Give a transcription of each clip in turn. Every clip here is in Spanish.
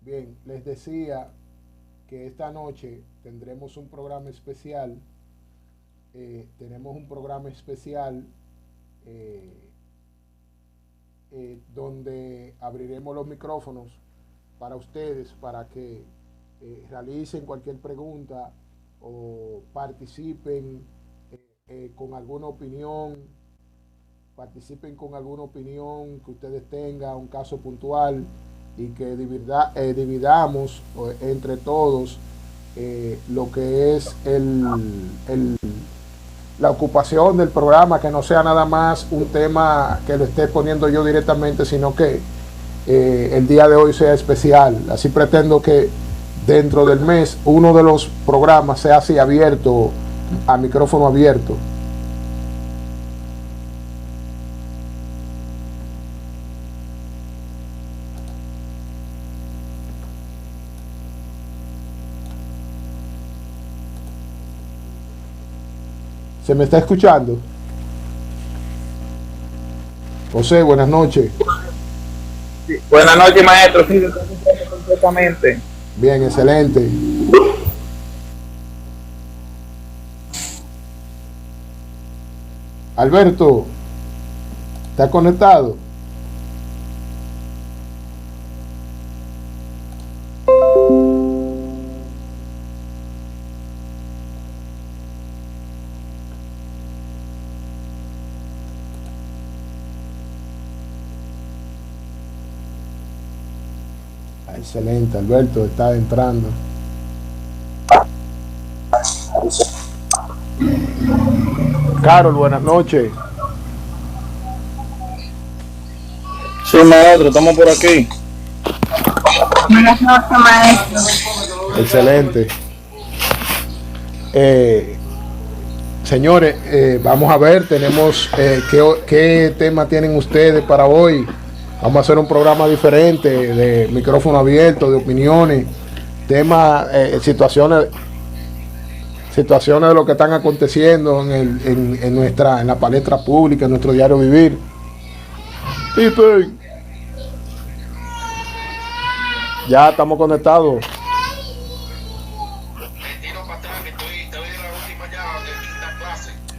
Bien, les decía que esta noche tendremos un programa especial. Tenemos un programa especial eh, donde abriremos los micrófonos para ustedes, para que realicen cualquier pregunta o participen con alguna opinión, participen con alguna opinión que ustedes tengan, un caso puntual, y que dividamos entre todos lo que es la ocupación del programa, que no sea nada más un tema que lo esté poniendo yo directamente, sino que el día de hoy sea especial. Así pretendo que dentro del mes uno de los programas sea así abierto, a micrófono abierto. ¿Se me está escuchando? José, buenas noches. Sí. Buenas noches, maestro. Sí, completamente. Bien, excelente. Alberto, ¿está conectado? Excelente, Alberto está entrando. Carol, buenas noches. Sí, maestro, estamos por aquí. Buenas noches, maestro. Excelente. Señores, vamos a ver, tenemos qué tema tienen ustedes para hoy. Vamos a hacer un programa diferente, de micrófono abierto, de opiniones, temas, situaciones de lo que están aconteciendo en la palestra pública, en nuestro diario vivir. Ya estamos conectados.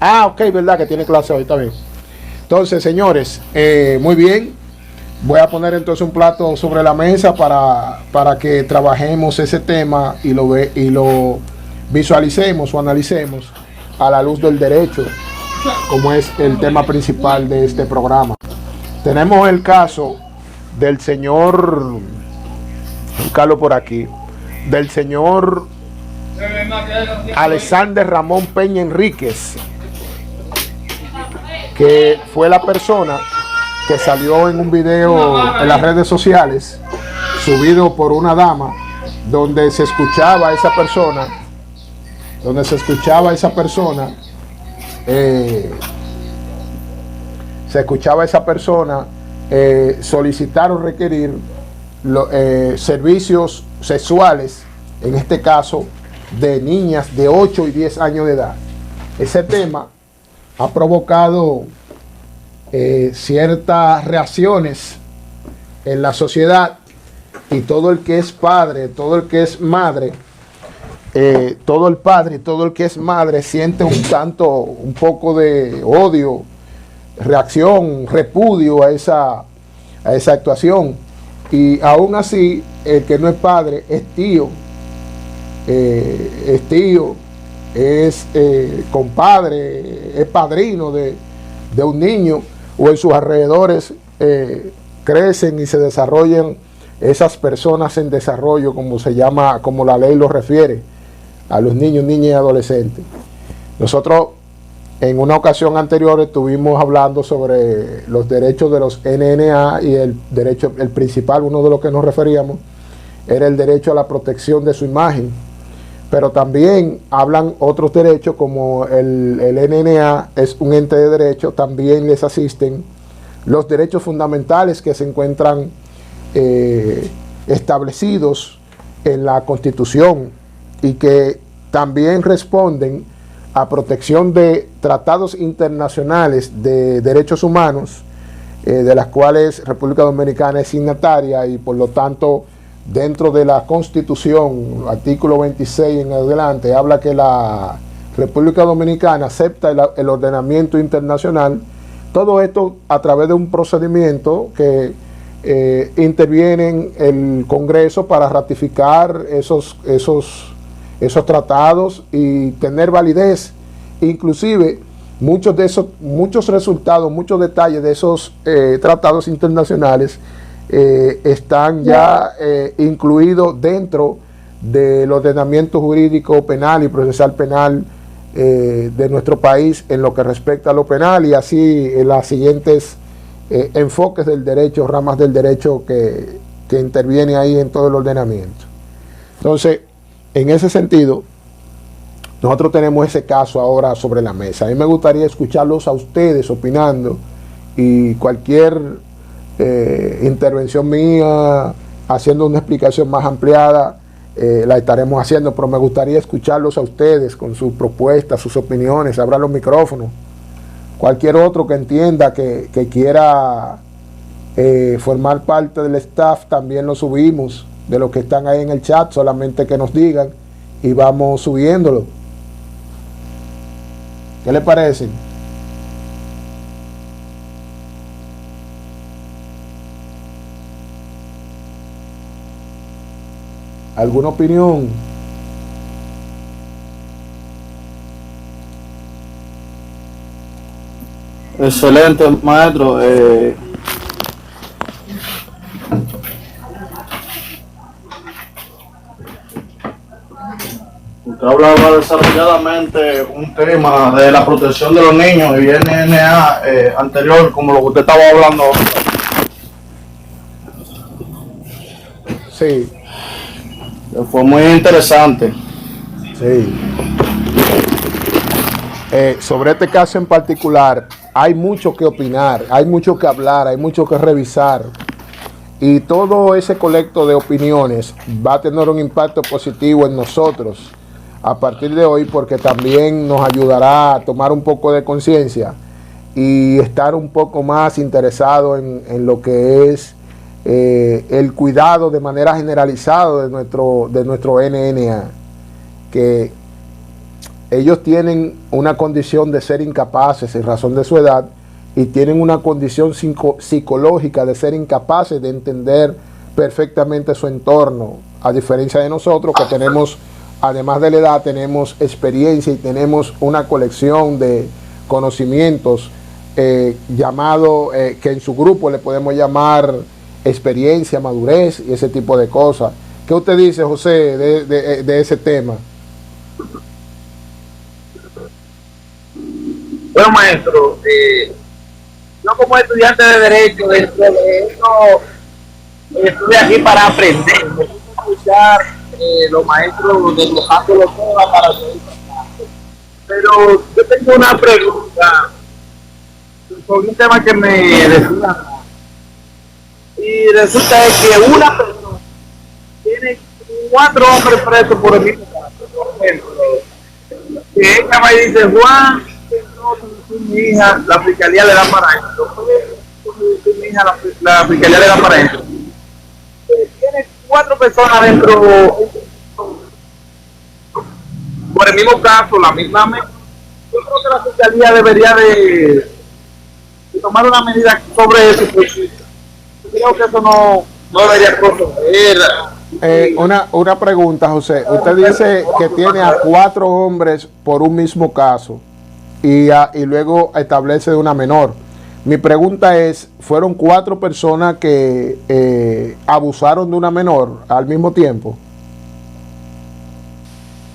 Ah, ok, verdad que tiene clase hoy, está bien. Entonces, señores, muy bien. Voy a poner entonces un plato sobre la mesa para que trabajemos ese tema y lo visualicemos o analicemos a la luz del derecho, como es el tema principal de este programa. Tenemos el caso del señor, buscarlo por aquí, del señor Alexander Ramón Peña Enríquez, que fue la persona que salió en un video en las redes sociales, subido por una dama, donde se escuchaba a esa persona, solicitar o requerir servicios sexuales, en este caso de niñas de 8 y 10 años de edad. Ese tema ha provocado ciertas reacciones en la sociedad, y todo el que es padre, todo el que es madre, todo el padre y todo el que es madre siente un poco de odio, reacción, repudio a esa actuación. Y aún así, el que no es padre es tío, es compadre, es padrino de un niño, o en sus alrededores crecen y se desarrollan esas personas en desarrollo, como se llama, como la ley lo refiere a los niños, niñas y adolescentes. Nosotros en una ocasión anterior estuvimos hablando sobre los derechos de los NNA, y el principal, uno de los que nos referíamos, era el derecho a la protección de su imagen. Pero también hablan otros derechos, como el NNA es un ente de derecho, también les asisten los derechos fundamentales que se encuentran establecidos en la Constitución, y que también responden a protección de tratados internacionales de derechos humanos, de las cuales República Dominicana es signataria, y por lo tanto dentro de la Constitución, artículo 26 en adelante, habla que la República Dominicana acepta el ordenamiento internacional. Todo esto a través de un procedimiento que interviene el Congreso para ratificar esos tratados y tener validez. Inclusive muchos resultados, muchos detalles de esos tratados internacionales están ya incluidos dentro del ordenamiento jurídico penal y procesal penal de nuestro país en lo que respecta a lo penal, y así en las siguientes enfoques del derecho, ramas del derecho que interviene ahí en todo el ordenamiento. Entonces, en ese sentido, nosotros tenemos ese caso ahora sobre la mesa. A mí me gustaría escucharlos a ustedes opinando, y cualquier intervención mía haciendo una explicación más ampliada la estaremos haciendo, pero me gustaría escucharlos a ustedes con sus propuestas, sus opiniones. Abran los micrófonos. Cualquier otro que entienda que quiera formar parte del staff, también lo subimos, de los que están ahí en el chat, solamente que nos digan y vamos subiéndolo. ¿Qué le parece? ¿Alguna opinión? Excelente, maestro. Usted hablaba desarrolladamente un tema de la protección de los niños y NNA anterior, como lo que usted estaba hablando. Sí. Fue muy interesante. Sí. Sobre este caso en particular, hay mucho que opinar, hay mucho que hablar, hay mucho que revisar. Y todo ese colecto de opiniones va a tener un impacto positivo en nosotros a partir de hoy, porque también nos ayudará a tomar un poco de conciencia y estar un poco más interesado en lo que es el cuidado de manera generalizada de nuestro NNA, que ellos tienen una condición de ser incapaces en razón de su edad, y tienen una condición psicológica de ser incapaces de entender perfectamente su entorno, a diferencia de nosotros, que tenemos, además de la edad, tenemos experiencia y tenemos una colección de conocimientos llamado, que en su grupo le podemos llamar experiencia, madurez y ese tipo de cosas. ¿Qué usted dice, José, de ese tema? Bueno, maestro, yo como estudiante de Derecho, dentro de eso, estoy aquí para aprender. Me gusta escuchar los maestros desglosando los temas para hacer. Pero yo tengo una pregunta sobre un tema que me decían. Y resulta que una persona tiene 4 hombres presos por el mismo caso. Por ejemplo, que ella va y dice: Juan, mi hija, la fiscalía le da para esto. Mi hija, la fiscalía le da para esto. Tiene 4 personas dentro por el mismo caso, la misma. Yo creo que la fiscalía debería de tomar una medida sobre eso, porque creo que eso no debería proceder. Una pregunta, José. Usted dice que tiene a 4 hombres por un mismo caso y luego establece de una menor. Mi pregunta es, ¿fueron 4 personas que abusaron de una menor al mismo tiempo?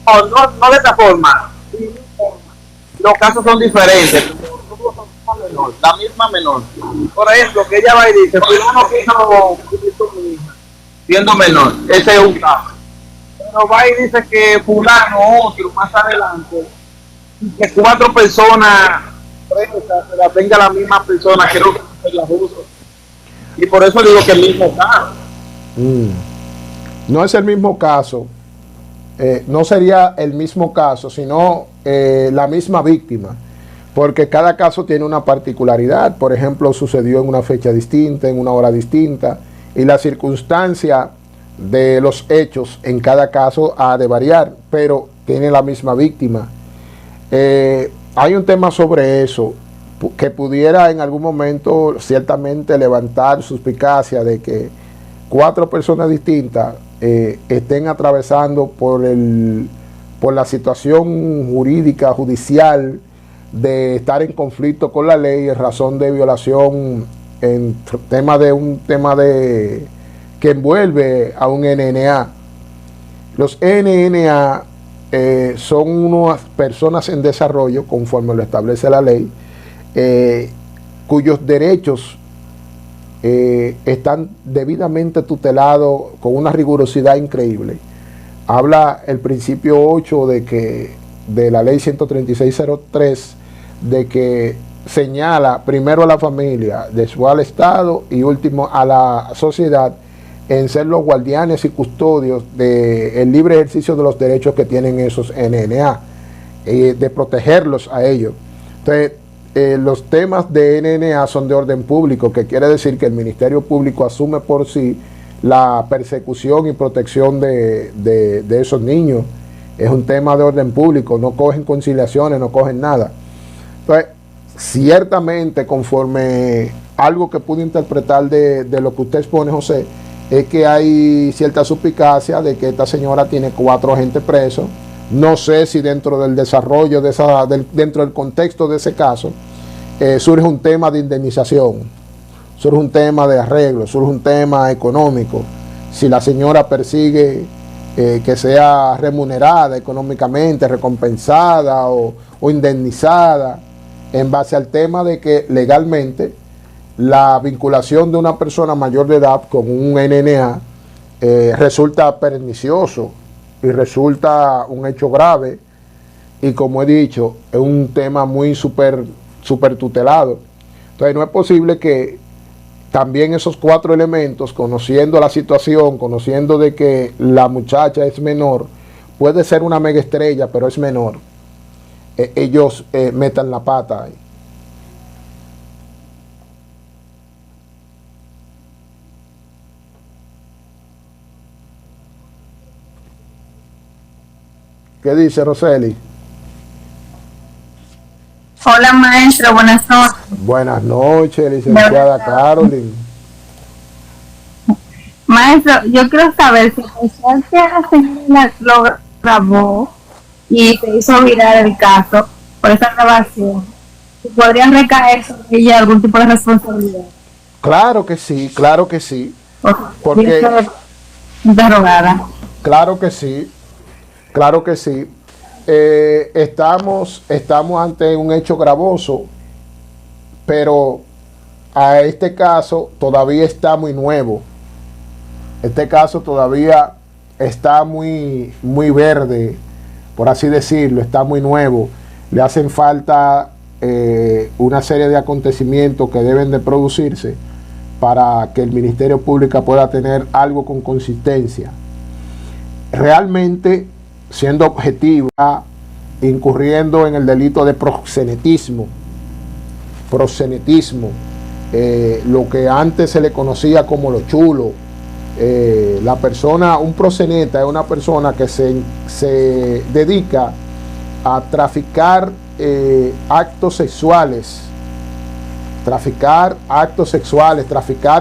No de esa forma. Los casos son diferentes. La misma menor. Por ejemplo, que ella va y dice: fulano quiso mi hija siendo menor. Ese es un caso. Pero va y dice que fulano otro más adelante, que 4 personas se la tenga la misma persona, creo que es la justo. Y por eso digo que el mismo caso. No es el mismo caso. No sería el mismo caso, sino la misma víctima, porque cada caso tiene una particularidad. Por ejemplo, sucedió en una fecha distinta, en una hora distinta, y la circunstancia de los hechos en cada caso ha de variar, pero tiene la misma víctima. Hay un tema sobre eso que pudiera en algún momento ciertamente levantar suspicacia de que 4 personas distintas estén atravesando por la situación jurídica, judicial, de estar en conflicto con la ley en razón de violación en un tema que envuelve a un NNA. Los NNA son unas personas en desarrollo, conforme lo establece la ley, cuyos derechos están debidamente tutelados con una rigurosidad increíble. Habla el principio 8 de la ley 13603 de que señala primero a la familia, después al Estado y último a la sociedad en ser los guardianes y custodios del libre ejercicio de los derechos que tienen esos NNA, de protegerlos a ellos. Entonces, los temas de NNA son de orden público, que quiere decir que el Ministerio Público asume por sí la persecución y protección de esos niños. Es un tema de orden público, no cogen conciliaciones, no cogen nada. Entonces, ciertamente, conforme algo que pude interpretar de lo que usted expone, José, es que hay cierta suspicacia de que esta señora tiene 4 agentes presos. No sé si dentro del desarrollo dentro del contexto de ese caso, surge un tema de indemnización, surge un tema de arreglo, surge un tema económico. Si la señora persigue que sea remunerada económicamente, recompensada o indemnizada, en base al tema de que legalmente la vinculación de una persona mayor de edad con un NNA resulta pernicioso y resulta un hecho grave, y como he dicho, es un tema muy súper tutelado. Entonces no es posible que también esos 4 elementos, conociendo la situación, conociendo de que la muchacha es menor, puede ser una mega estrella, pero es menor, ellos metan la pata ahí. ¿Qué dice Roseli? Hola maestro, buenas noches. Buenas noches, licenciada Carolyn. Maestro, yo quiero saber si la señora lo grabó y se hizo viral el caso por esa grabación, si podrían recaer sobre ella algún tipo de responsabilidad. Claro que sí, claro que sí. Porque interrogada. Claro que sí, claro que sí. Estamos ante un hecho gravoso, pero a este caso todavía está muy nuevo. Este caso todavía está muy verde, por así decirlo, está muy nuevo. Le hacen falta una serie de acontecimientos que deben de producirse para que el Ministerio Público pueda tener algo con consistencia. Realmente, siendo objetivo, incurriendo en el delito de proxenetismo, lo que antes se le conocía como lo chulo. La persona, un proxeneta es una persona que se dedica a traficar actos sexuales, traficar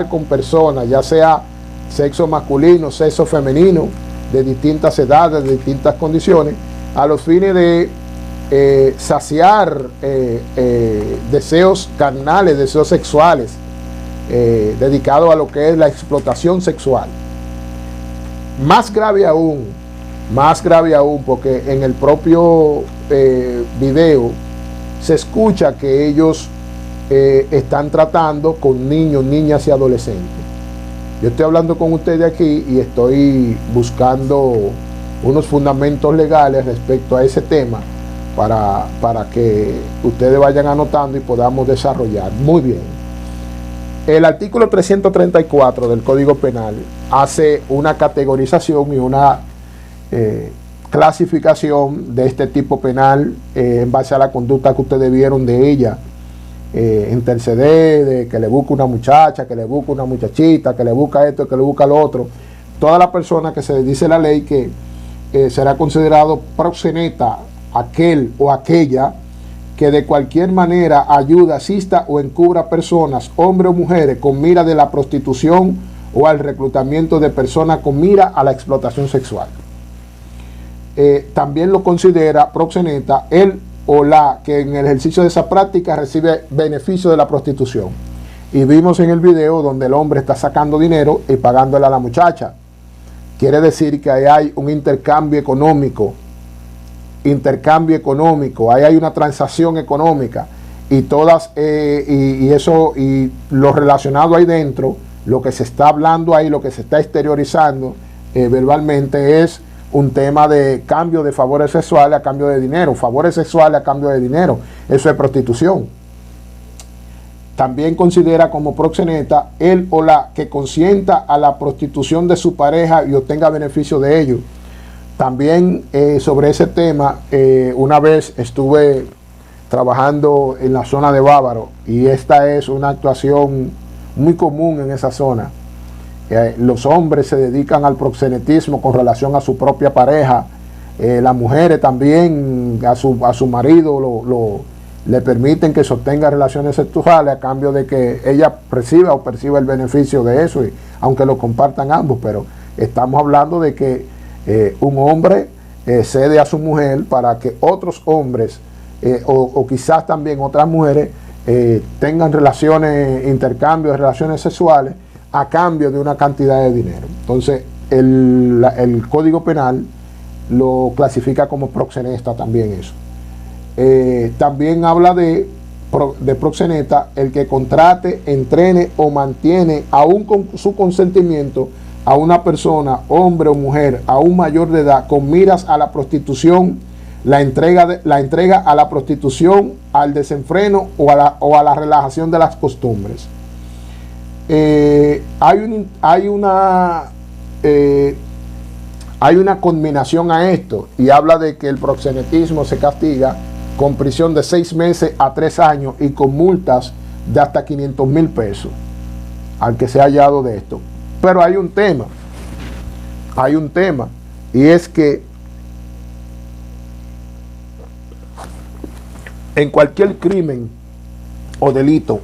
con personas, ya sea sexo masculino, sexo femenino, de distintas edades, de distintas condiciones, a los fines de saciar deseos carnales, deseos sexuales, dedicados a lo que es la explotación sexual. Más grave aún, porque en el propio video se escucha que ellos están tratando con niños, niñas y adolescentes. Yo estoy hablando con ustedes aquí y estoy buscando unos fundamentos legales respecto a ese tema para que ustedes vayan anotando y podamos desarrollar. Muy bien. El artículo 334 del Código Penal hace una categorización y una clasificación de este tipo penal en base a la conducta que ustedes vieron de ella. Interceder, de que le busca una muchacha, que le busca una muchachita, que le busca esto, que le busca lo otro. toda la persona que se dice la ley que será considerado proxeneta aquel o aquella que de cualquier manera ayuda, asista o encubra a personas, hombres o mujeres, con mira de la prostitución o al reclutamiento de personas con mira a la explotación sexual. También lo considera proxeneta el o la que en el ejercicio de esa práctica recibe beneficio de la prostitución. Y vimos en el video donde el hombre está sacando dinero y pagándole a la muchacha. Quiere decir que ahí hay un intercambio económico, ahí hay una transacción económica y todas y eso y lo relacionado ahí dentro, lo que se está hablando ahí, lo que se está exteriorizando verbalmente es un tema de cambio de favores sexuales a cambio de dinero, favores sexuales a cambio de dinero, eso es prostitución. También considera como proxeneta el o la que consienta a la prostitución de su pareja y obtenga beneficio de ello. También sobre ese tema, una vez estuve trabajando en la zona de Bávaro y esta es una actuación muy común en esa zona. Los hombres se dedican al proxenetismo con relación a su propia pareja, las mujeres también a su marido le permiten que sostenga relaciones sexuales a cambio de que ella reciba o perciba el beneficio de eso, y, aunque lo compartan ambos, pero estamos hablando de que un hombre cede a su mujer para que otros hombres o quizás también otras mujeres tengan relaciones, intercambios de relaciones sexuales a cambio de una cantidad de dinero. Entonces el Código Penal lo clasifica como proxeneta también eso. También habla de proxeneta el que contrate, entrene o mantiene aún con su consentimiento a una persona, hombre o mujer, aún mayor de edad, con miras a la prostitución, la entrega a la prostitución, al desenfreno o a la relajación de las costumbres. Hay una conminación a esto y habla de que el proxenetismo se castiga con prisión de 6 meses a 3 años y con multas de hasta 500,000 pesos al que sea hallado de esto. Pero hay un tema, y es que en cualquier crimen o delito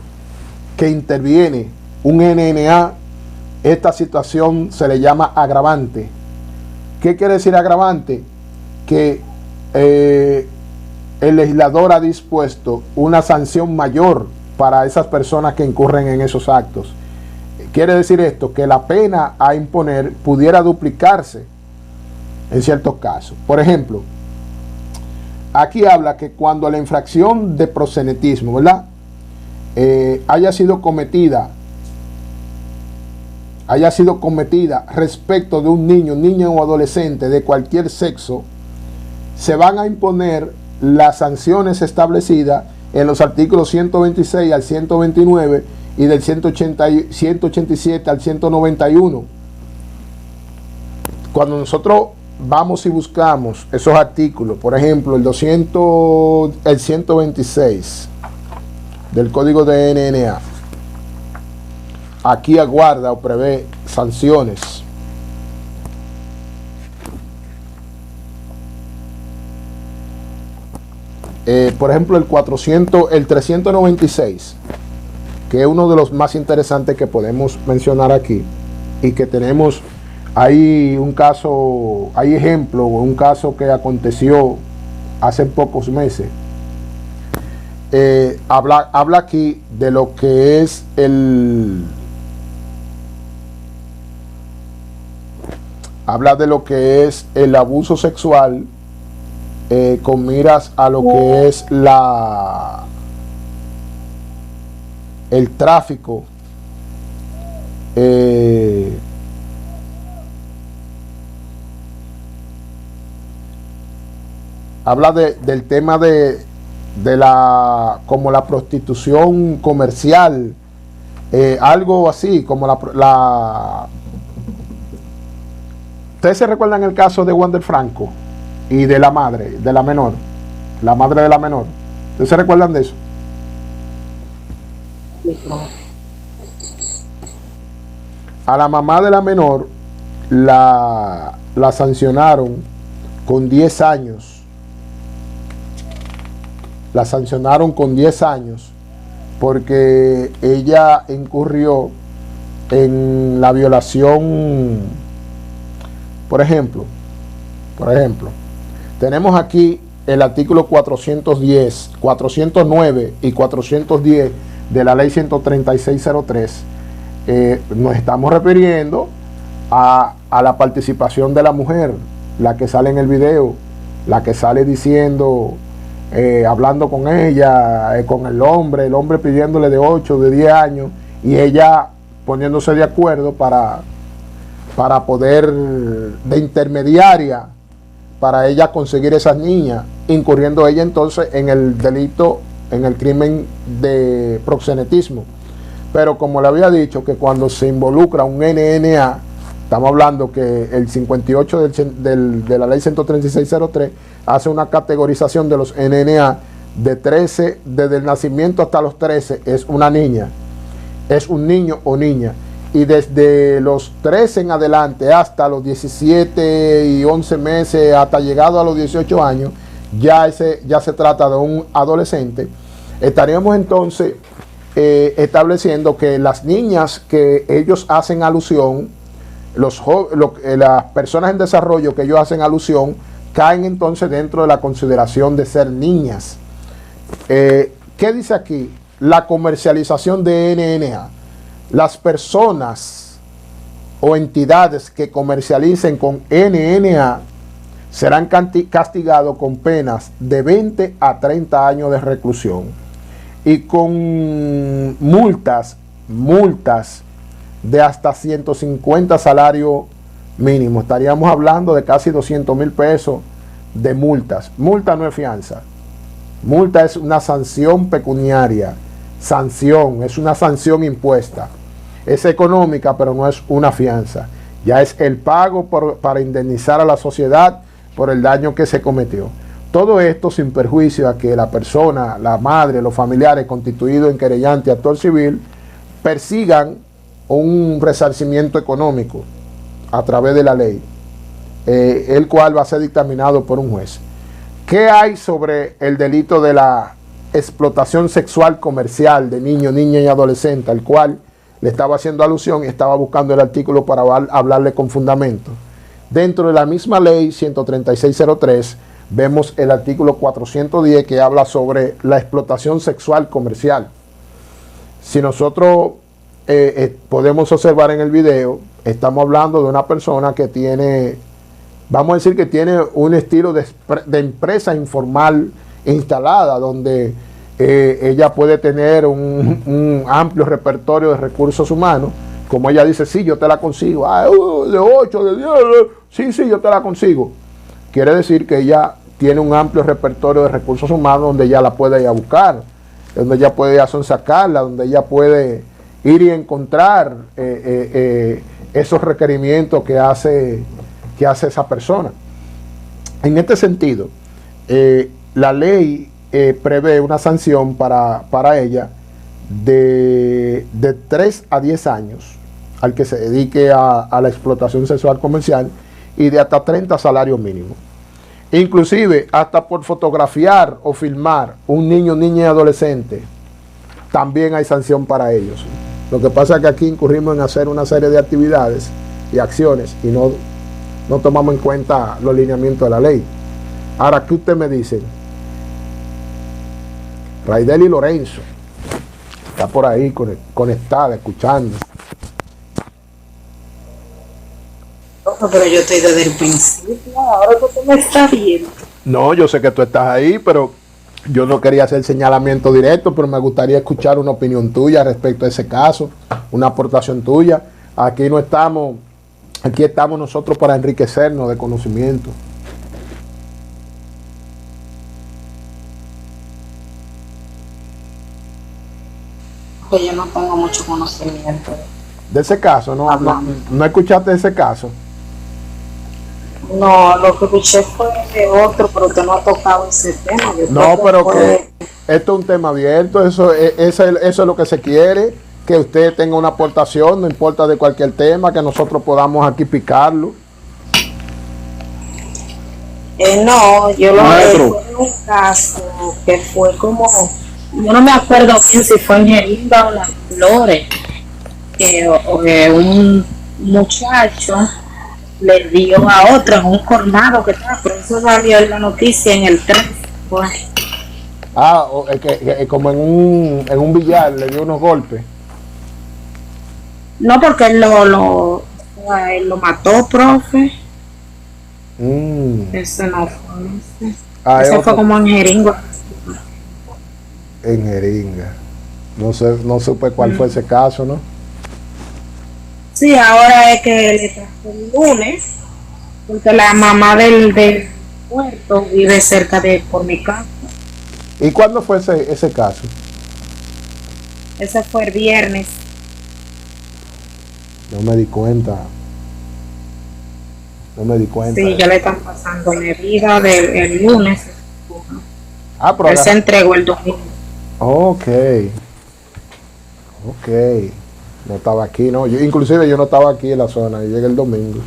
que interviene un NNA, esta situación se le llama agravante. ¿Qué quiere decir agravante? Que el legislador ha dispuesto una sanción mayor para esas personas que incurren en esos actos. Quiere decir esto, que la pena a imponer pudiera duplicarse en ciertos casos. Por ejemplo, aquí habla que cuando la infracción de proxenetismo, ¿verdad?, haya sido cometida respecto de un niño, niña o adolescente de cualquier sexo, se van a imponer las sanciones establecidas en los artículos 126 al 129 y del 187 al 191. Cuando nosotros vamos y buscamos esos artículos, por ejemplo, el 126 del Código de NNA, aquí aguarda o prevé sanciones. Por ejemplo, el 396, que es uno de los más interesantes que podemos mencionar aquí, y que tenemos ahí un caso, hay ejemplo, un caso que aconteció hace pocos meses. Habla aquí de lo que es el abuso sexual con miras a lo que es el tráfico habla del tema de como la prostitución comercial, algo así como ¿Ustedes se recuerdan el caso de Wander Franco y de la madre de la menor? La madre de la menor. ¿Ustedes se recuerdan de eso? A la mamá de la menor la sancionaron con 10 años. La sancionaron con 10 años porque ella incurrió en la violación. Por ejemplo, tenemos aquí el artículo 410, 409 y 410 de la ley 13603. Nos estamos refiriendo a la participación de la mujer, la que sale en el video, la que sale diciendo, hablando con ella, con el hombre pidiéndole de 8, de 10 años, y ella poniéndose de acuerdo para poder, de intermediaria, para ella conseguir esas niñas, incurriendo ella entonces en el delito, en el crimen de proxenetismo. Pero como le había dicho, que cuando se involucra un NNA, estamos hablando que el 58 de la ley 13603 hace una categorización de los NNA de 13, desde el nacimiento hasta los 13 es una niña, es un niño o niña, y desde los 13 en adelante hasta los 17 y 11 meses, hasta llegado a los 18 años, ya se trata de un adolescente. Estaríamos entonces estableciendo que las niñas que ellos hacen alusión, las personas en desarrollo que ellos hacen alusión, caen entonces dentro de la consideración de ser niñas. ¿Qué dice aquí? La comercialización de NNA. Las personas o entidades que comercialicen con NNA serán castigados con penas de 20 a 30 años de reclusión y con multas de hasta 150 salarios mínimos. Estaríamos hablando de casi 200,000 pesos de multas. Multa no es fianza. Multa es una sanción pecuniaria. Es una sanción impuesta. Es económica, pero no es una fianza. Ya es el pago para indemnizar a la sociedad por el daño que se cometió. Todo esto sin perjuicio a que la persona, la madre, los familiares constituidos en querellante y actor civil persigan un resarcimiento económico a través de la ley, el cual va a ser dictaminado por un juez. ¿Qué hay sobre el delito de la explotación sexual comercial de niños, niñas y adolescentes, al cual le estaba haciendo alusión y estaba buscando el artículo para hablarle con fundamento? Dentro de la misma ley 13603 vemos el artículo 410 que habla sobre la explotación sexual comercial. Si nosotros podemos observar en el video, estamos hablando de una persona que tiene, vamos a decir que tiene un estilo de empresa informal instalada, donde ella puede tener un amplio repertorio de recursos humanos. Como ella dice, sí, yo te la consigo, de 8, de 10, sí, yo te la consigo. Quiere decir que ella tiene un amplio repertorio de recursos humanos donde ella la puede ir a buscar, donde ella puede ir a sonsacarla, donde ella puede ir y encontrar esos requerimientos que hace esa persona. En este sentido, la ley prevé una sanción para ella de 3 a 10 años al que se dedique a la explotación sexual comercial, y de hasta 30 salarios mínimos. Inclusive hasta por fotografiar o filmar un niño, niña y adolescente, también hay sanción para ellos. Lo que pasa es que aquí incurrimos en hacer una serie de actividades y acciones y no tomamos en cuenta los lineamientos de la ley. Ahora, ¿qué usted me dice? Raideli Lorenzo está por ahí conectada, escuchando. Pero yo estoy desde el principio, ahora que tú me estás viendo. No, yo sé que tú estás ahí, pero yo no quería hacer señalamiento directo, pero me gustaría escuchar una opinión tuya respecto a ese caso, una aportación tuya. Aquí estamos nosotros para enriquecernos de conocimiento. Que yo no tengo mucho conocimiento. De ese caso, ¿no escuchaste de ese caso? No, lo que escuché fue de otro, pero que no ha tocado ese tema. No, pero que esto es un tema abierto, eso es lo que se quiere, que usted tenga una aportación, no importa de cualquier tema, que nosotros podamos aquí picarlo. No, yo lo Maestro. recuerdo en un caso que fue como, yo no me acuerdo bien si fue en Jeringa o Las Flores, que un muchacho le dio a otro en un colmado que estaba, por eso salió en la noticia en el 3. Pues, Como en un billar le dio unos golpes. no, porque él él lo mató, profe. Ese no fue ese. Ese fue como en Jeringa. En Jeringa. No supe cuál fue ese caso, ¿no? Sí, ahora es que le pasó el lunes, porque la mamá del puerto vive cerca de por mi casa. ¿Y cuándo fue ese caso? Ese fue el viernes. No me di cuenta. Sí, ya le están pasando medida del lunes. Pero Él se entregó el domingo. Ok. No estaba aquí, ¿no? Inclusive yo no estaba aquí en la zona. Yo llegué el domingo.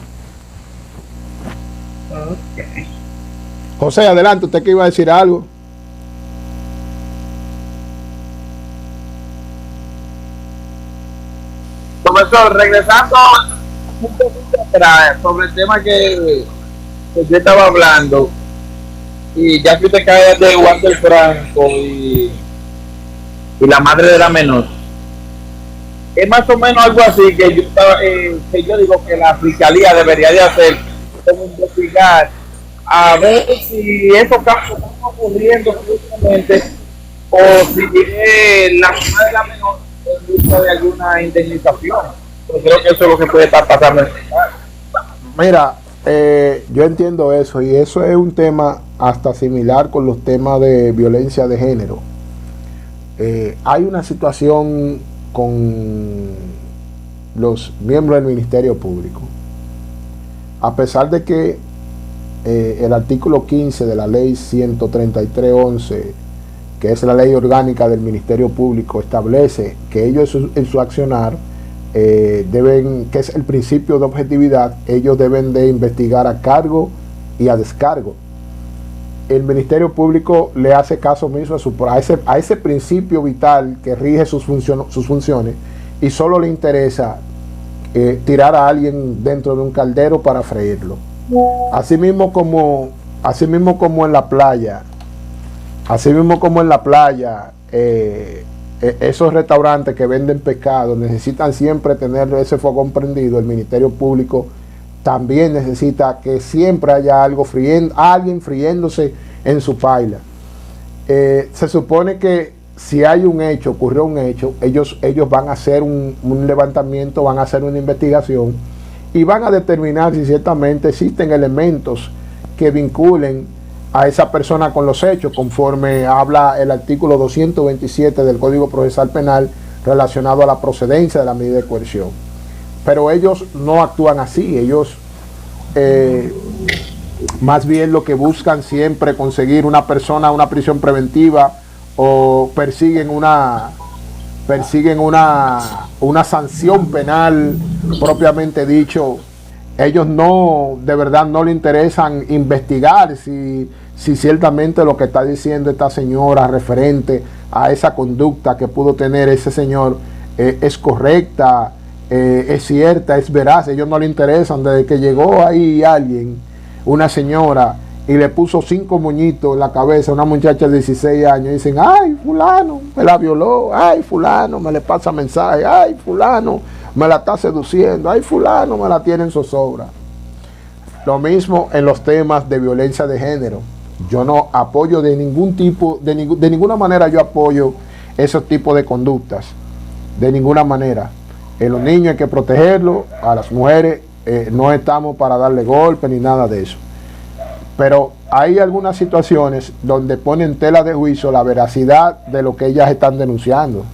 José, adelante. ¿Usted que iba a decir algo? Profesor, regresando un poquito atrás sobre el tema que yo estaba hablando, y ya que usted cae de Walter Franco y la madre de la menor, es más o menos algo así que yo digo que la fiscalía debería de hacer, como investigar a ver si esos casos están ocurriendo justamente, o si la mamá de la menor en busca de alguna indemnización. Pero creo que eso es lo que puede estar pasando en este caso. Mira, yo entiendo eso, y eso es un tema hasta similar con los temas de violencia de género. Hay una situación con los miembros del Ministerio Público. A pesar de que el artículo 15 de la ley 133.11, que es la ley orgánica del Ministerio Público, establece que ellos en su accionar deben, que es el principio de objetividad, ellos deben de investigar a cargo y a descargo. El Ministerio Público le hace caso omiso a ese principio vital que rige sus funciones, y solo le interesa tirar a alguien dentro de un caldero para freírlo. Asimismo como en la playa, esos restaurantes que venden pescado necesitan siempre tener ese fogón prendido. El Ministerio Público también necesita que siempre haya alguien friéndose en su paila. Se supone que si hay ocurrió un hecho, ellos van a hacer un levantamiento, van a hacer una investigación y van a determinar si ciertamente existen elementos que vinculen a esa persona con los hechos, conforme habla el artículo 227 del Código Procesal Penal relacionado a la procedencia de la medida de coerción. Pero ellos no actúan así. Ellos más bien lo que buscan siempre conseguir una prisión preventiva, o persiguen una sanción penal propiamente dicho. Ellos de verdad no le interesan investigar si ciertamente lo que está diciendo esta señora referente a esa conducta que pudo tener ese señor es correcta, es cierta, es veraz. Ellos no le interesan. Desde que llegó ahí alguien, una señora, y le puso 5 moñitos en la cabeza a una muchacha de 16 años, y dicen: ay, fulano me la violó, ay, fulano me le pasa mensaje, ay, fulano me la está seduciendo, ay, fulano me la tiene en zozobra. Lo mismo en los temas de violencia de género. Yo no apoyo de ningún tipo, de ninguna manera yo apoyo esos tipos de conductas, de ninguna manera. En los niños hay que protegerlos, a las mujeres no estamos para darle golpe ni nada de eso. Pero hay algunas situaciones donde ponen en tela de juicio la veracidad de lo que ellas están denunciando.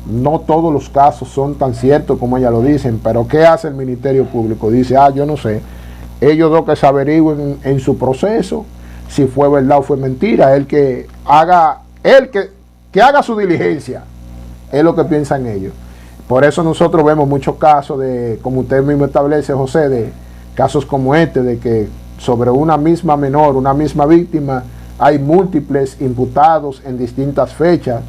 No todos los casos son tan ciertos como ellas lo dicen, pero ¿qué hace el Ministerio Público? Dice: yo no sé. Ellos dos que se averigüen en su proceso si fue verdad o fue mentira. Que haga su diligencia Es lo que piensan ellos. Por eso nosotros vemos muchos casos de, como usted mismo establece, José, de casos como este, de que sobre una misma menor, una misma víctima, hay múltiples imputados en distintas fechas.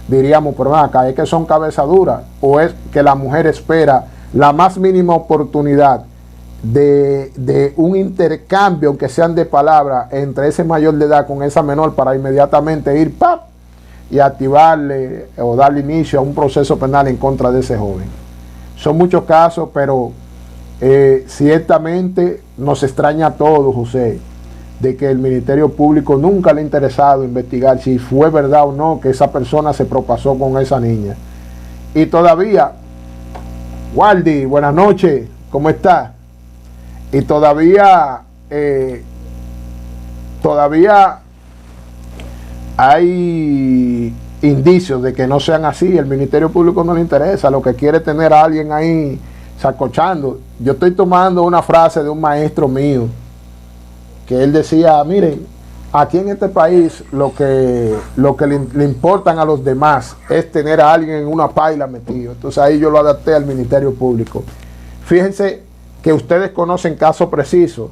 Diríamos, pero acá es que son cabeza dura, o es que la mujer espera la más mínima oportunidad de un intercambio, aunque sean de palabras, entre ese mayor de edad con esa menor para inmediatamente ir ¡pap! Y activarle o darle inicio a un proceso penal en contra de ese joven. Son muchos casos, pero ciertamente nos extraña a todos, José, de que el Ministerio Público nunca le ha interesado investigar si fue verdad o no que esa persona se propasó con esa niña. Y todavía, Waldi, buenas noches, ¿cómo está? Y todavía hay indicios de que no sean así. El Ministerio Público no le interesa, lo que quiere es tener a alguien ahí sacochando. Yo estoy tomando una frase de un maestro mío, que él decía, miren, aquí en este país lo que le importan a los demás es tener a alguien en una paila metido. Entonces ahí yo lo adapté al Ministerio Público. Fíjense que ustedes conocen casos precisos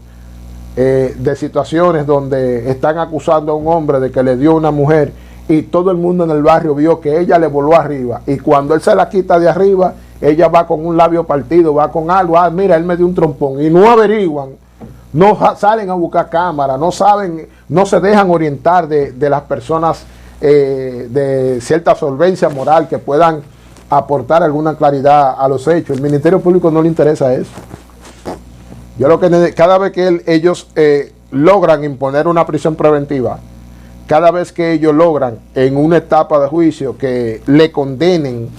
de situaciones donde están acusando a un hombre de que le dio una mujer y todo el mundo en el barrio vio que ella le voló arriba, y cuando él se la quita de arriba, ella va con un labio partido, va con algo, mira, él me dio un trompón, y no averiguan, no salen a buscar cámara, no saben, no se dejan orientar de las personas de cierta solvencia moral que puedan aportar alguna claridad a los hechos. El Ministerio Público no le interesa eso. Yo lo que cada vez que ellos logran imponer una prisión preventiva, cada vez que ellos logran en una etapa de juicio que le condenen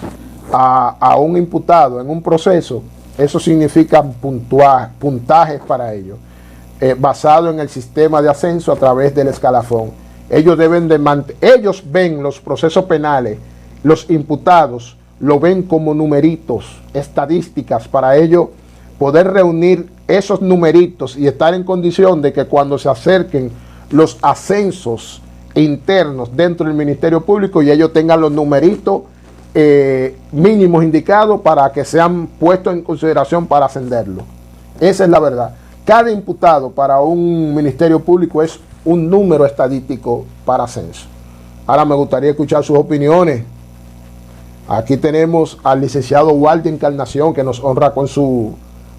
a un imputado en un proceso, eso significa puntajes para ellos, basado en el sistema de ascenso a través del escalafón. Ellos ellos ven los procesos penales, los imputados lo ven como numeritos, estadísticas, para ellos poder reunir esos numeritos y estar en condición de que cuando se acerquen los ascensos internos dentro del Ministerio Público y ellos tengan los numeritos mínimos indicados para que sean puestos en consideración para ascenderlo. Esa es la verdad. Cada imputado para un Ministerio Público es un número estadístico para ascenso. Ahora me gustaría escuchar sus opiniones. Aquí tenemos al licenciado Waldi Encarnación, que nos honra con su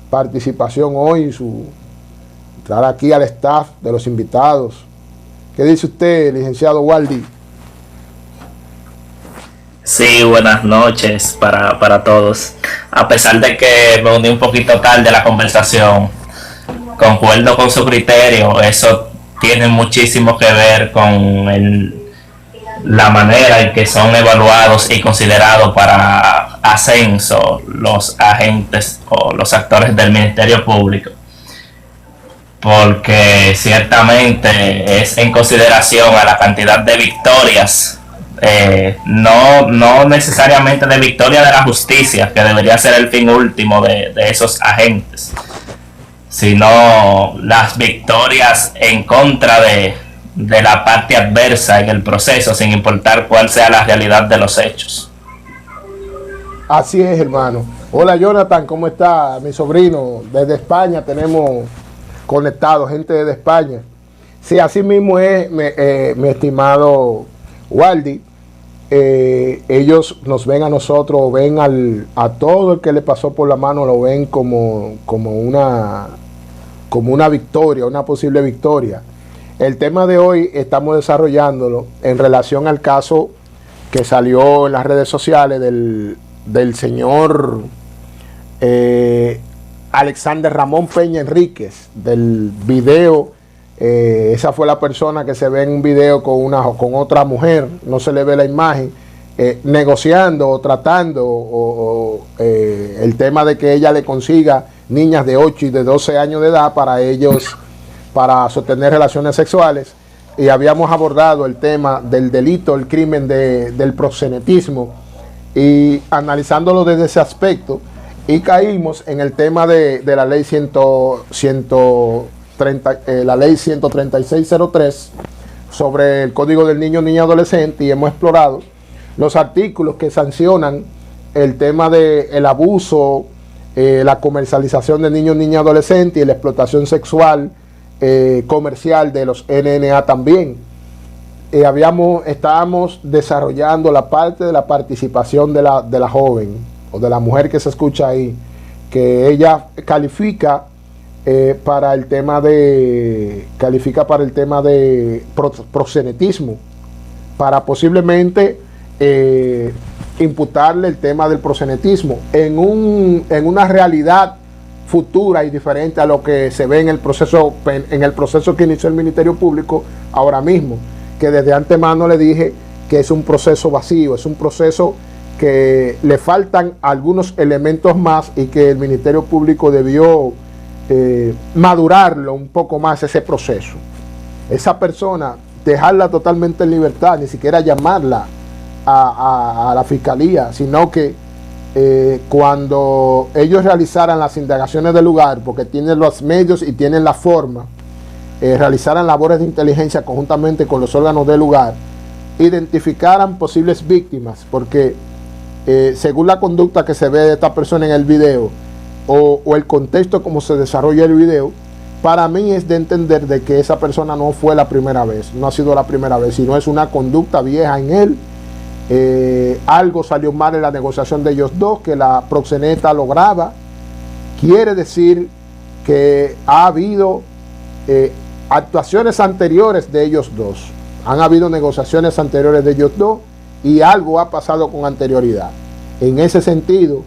participación hoy, su entrar aquí al staff de los invitados. ¿Qué dice usted, licenciado Waldi? Sí, buenas noches para todos. A pesar de que me uní un poquito tarde a la conversación, concuerdo con su criterio. Eso tiene muchísimo que ver con la manera en que son evaluados y considerados para ascenso los agentes o los actores del Ministerio Público, porque ciertamente es en consideración a la cantidad de victorias, no necesariamente de victoria de la justicia, que debería ser el fin último de esos agentes, sino las victorias en contra de la parte adversa en el proceso, sin importar cuál sea la realidad de los hechos. Así es, hermano. Hola, Jonathan, ¿cómo está? Mi sobrino, desde España tenemos conectado gente desde España. Sí, así mismo es, mi estimado Waldi. Ellos nos ven a nosotros, ven a todo el que le pasó por la mano, lo ven como una victoria, una posible victoria. El tema de hoy estamos desarrollándolo en relación al caso que salió en las redes sociales del señor Alexander Ramón Peña Enríquez, del video. Esa fue la persona que se ve en un video con otra mujer, no se le ve la imagen, negociando o tratando el tema de que ella le consiga niñas de 8 y de 12 años de edad para sostener relaciones sexuales. Y habíamos abordado el tema del delito, el crimen del proxenetismo, y analizándolo desde ese aspecto, y caímos en el tema de la ley la ley 13603 sobre el Código del Niño, Niña y Adolescente, y hemos explorado los artículos que sancionan el tema del abuso, la comercialización de niños, niñas, adolescentes y la explotación sexual comercial de los NNA también. Estábamos desarrollando la parte de la participación de la joven o de la mujer que se escucha ahí, que ella califica para el tema de proxenetismo, para posiblemente imputarle el tema del proxenetismo en una realidad futura y diferente a lo que se ve en el proceso que inició el Ministerio Público ahora mismo, que desde antemano le dije que es un proceso vacío, es un proceso que le faltan algunos elementos más y que el Ministerio Público debió madurarlo un poco más, ese proceso. Esa persona, dejarla totalmente en libertad, ni siquiera llamarla a la fiscalía, sino que cuando ellos realizaran las indagaciones del lugar, porque tienen los medios y tienen la forma, realizaran labores de inteligencia conjuntamente con los órganos del lugar, identificaran posibles víctimas, porque según la conducta que se ve de esta persona en el video o el contexto como se desarrolla el video, para mí es de entender de que esa persona no fue la primera vez, no ha sido la primera vez, sino es una conducta vieja en él. Algo salió mal en la negociación de ellos dos, que la proxeneta lograba. Quiere decir que ha habido actuaciones anteriores de ellos dos, han habido negociaciones anteriores de ellos dos y algo ha pasado con anterioridad. En ese sentido,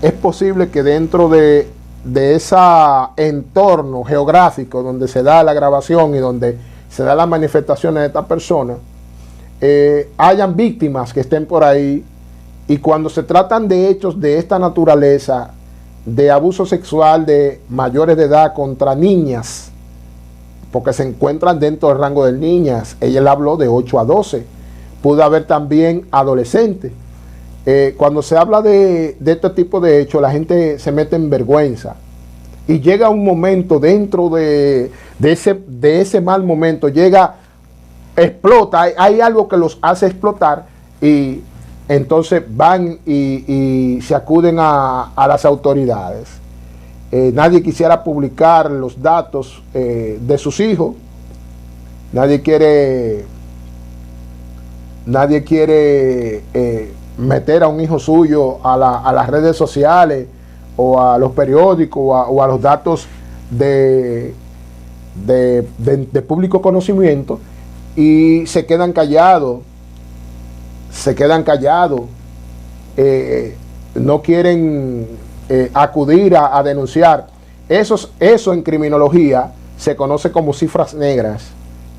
es posible que dentro de ese entorno geográfico donde se da la grabación y donde se da las manifestaciones de esta persona, hayan víctimas que estén por ahí, y cuando se tratan de hechos de esta naturaleza, de abuso sexual de mayores de edad contra niñas, porque se encuentran dentro del rango de niñas, ella habló de 8 a 12, pudo haber también adolescentes. Cuando se habla de este tipo de hechos, la gente se mete en vergüenza y llega un momento dentro de ese mal momento, explota, hay algo que los hace explotar y entonces van y se acuden a las autoridades. Nadie quisiera publicar los datos de sus hijos, nadie quiere meter a un hijo suyo a las redes sociales o a los periódicos o a los datos de público conocimiento, y se quedan callados, no quieren acudir a denunciar. Eso en criminología se conoce como cifras negras.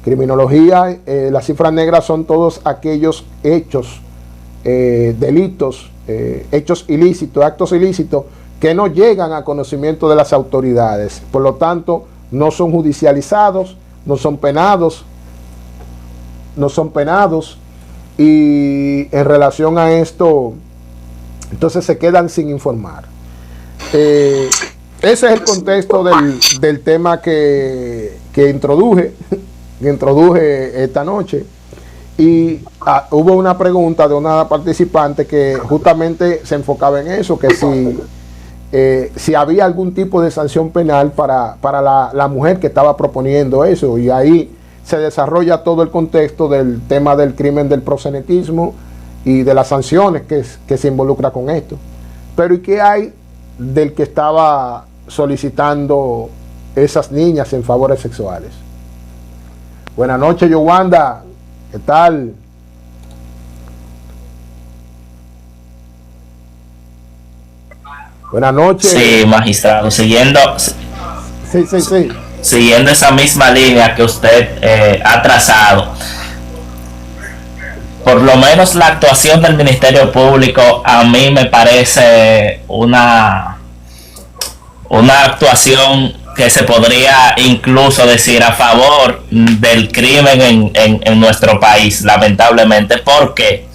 Criminología, las cifras negras son todos aquellos hechos, delitos, hechos ilícitos, actos ilícitos que no llegan a conocimiento de las autoridades. Por lo tanto, no son judicializados, no son penados, y en relación a esto, entonces se quedan sin informar. Ese es el contexto del tema que introduje esta noche. Y hubo una pregunta de una participante que justamente se enfocaba en eso, que si había algún tipo de sanción penal para la mujer que estaba proponiendo eso, y ahí se desarrolla todo el contexto del tema del crimen del proxenetismo y de las sanciones que se involucra con esto. Pero ¿y qué hay del que estaba solicitando esas niñas en favores sexuales? Buenas noches, Yowanda, ¿qué tal? Buenas noches. Sí, magistrado, siguiendo esa misma línea que usted ha trazado, por lo menos la actuación del Ministerio Público a mí me parece una actuación que se podría incluso decir a favor del crimen en nuestro país, lamentablemente, porque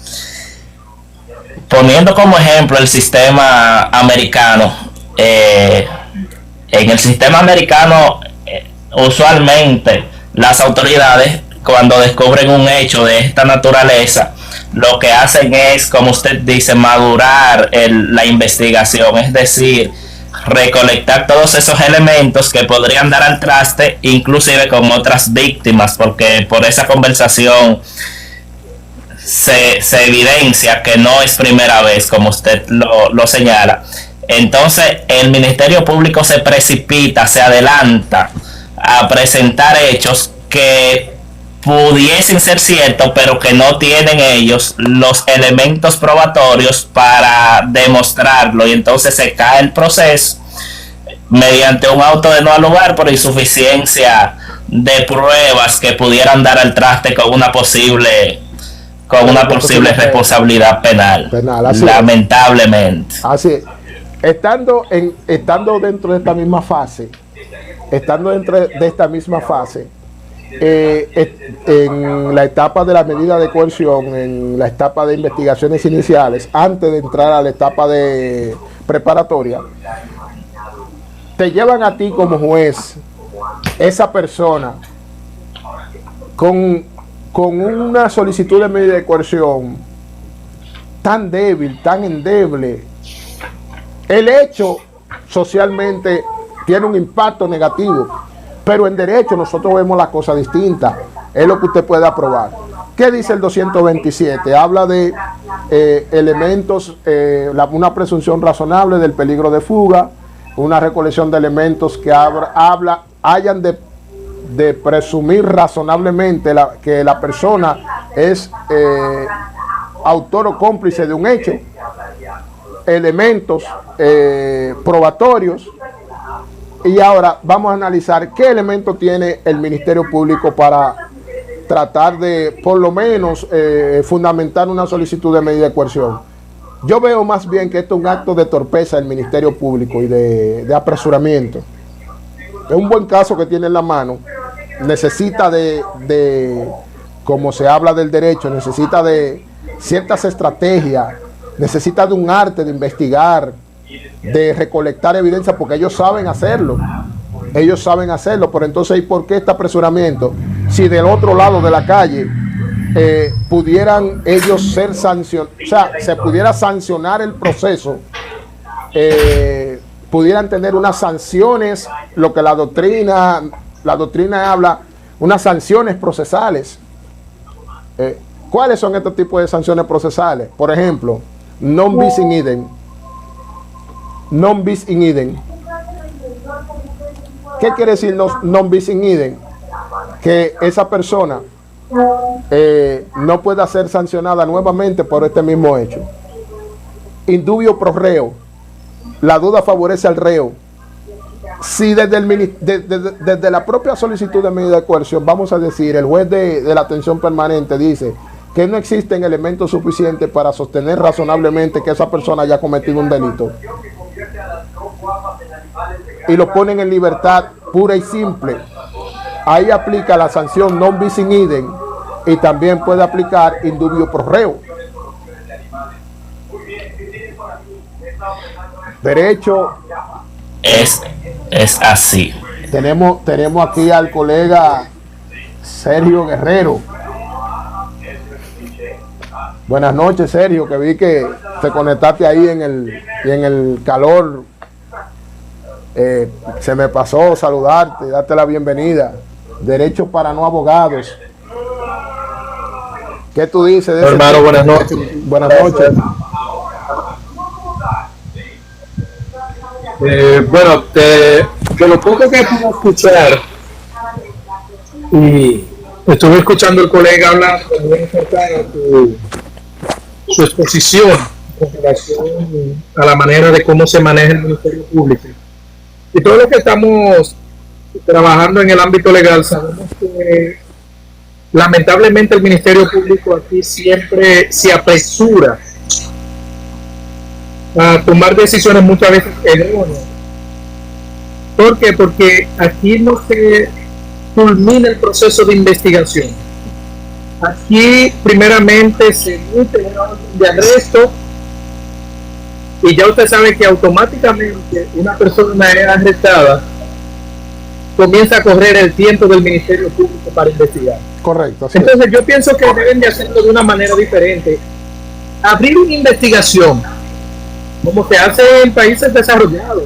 poniendo como ejemplo el sistema americano, en el sistema americano usualmente las autoridades, cuando descubren un hecho de esta naturaleza, lo que hacen es, como usted dice, madurar la investigación, es decir, recolectar todos esos elementos que podrían dar al traste, inclusive con otras víctimas, porque por esa conversación se evidencia que no es primera vez, como usted lo señala. Entonces el Ministerio Público se precipita, se adelanta a presentar hechos que pudiesen ser ciertos, pero que no tienen ellos los elementos probatorios para demostrarlo, y entonces se cae el proceso mediante un auto de no al lugar por insuficiencia de pruebas que pudieran dar al traste con una posible responsabilidad penal, lamentablemente. Así es. Estando dentro de esta misma fase, en la etapa de la medida de coerción, en la etapa de investigaciones iniciales, antes de entrar a la etapa de preparatoria, te llevan a ti como juez, esa persona, con una solicitud de medida de coerción tan débil, tan endeble. El hecho socialmente tiene un impacto negativo, pero en derecho nosotros vemos la cosa distinta. Es lo que usted puede aprobar. ¿Qué dice el 227? Habla de elementos, una presunción razonable del peligro de fuga, una recolección de elementos que hayan de presumir razonablemente que la persona es autor o cómplice de un hecho, elementos probatorios. Y ahora vamos a analizar qué elemento tiene el Ministerio Público para tratar de, por lo menos, fundamentar una solicitud de medida de coerción. Yo veo más bien que esto es un acto de torpeza del Ministerio Público y de apresuramiento. Es un buen caso que tiene en la mano. Necesita como se habla del derecho, necesita de ciertas estrategias, necesita de un arte de investigar, de recolectar evidencia, porque ellos saben hacerlo. Pero entonces, ¿y por qué este apresuramiento? Si del otro lado de la calle pudieran ellos ser sancionados, o sea, se pudiera sancionar el proceso, pudieran tener unas sanciones, lo que la doctrina habla, unas sanciones procesales. ¿Cuáles son estos tipos de sanciones procesales? Por ejemplo, non bis in idem. Non bis in idem. ¿Qué quiere decir non bis in idem? Que esa persona no pueda ser sancionada nuevamente por este mismo hecho. Indubio pro reo. La duda favorece al reo. Si desde la propia solicitud de medida de coerción, vamos a decir, el juez de la atención permanente dice que no existen elementos suficientes para sostener razonablemente que esa persona haya cometido un delito, y lo ponen en libertad pura y simple, ahí aplica la sanción non bis in idem, y también puede aplicar indubio pro reo. Derecho es así. Tenemos aquí al colega Sergio Guerrero. Buenas noches, Sergio, que vi que te conectaste ahí en el calor. Se me pasó saludarte, darte la bienvenida. Derecho para no abogados. ¿Qué tú dices de hermano? ese? Buenas noches. Buenas noches. Bueno, de lo poco que pude escuchar, y estuve escuchando al colega hablar muy cercano su exposición con relación a la manera de cómo se maneja el Ministerio Público. Y todo lo que estamos trabajando en el ámbito legal, sabemos que lamentablemente el Ministerio Público aquí siempre se apresura a tomar decisiones muchas veces erróneas. ¿Por qué? Porque aquí no se culmina el proceso de investigación. Aquí primeramente se emite una orden de arresto y ya usted sabe que automáticamente una persona es arrestada comienza a correr el tiempo del Ministerio Público para investigar. Correcto. Así es. Entonces yo pienso que deben de hacerlo de una manera diferente. Abrir una investigación, como se hace en países desarrollados.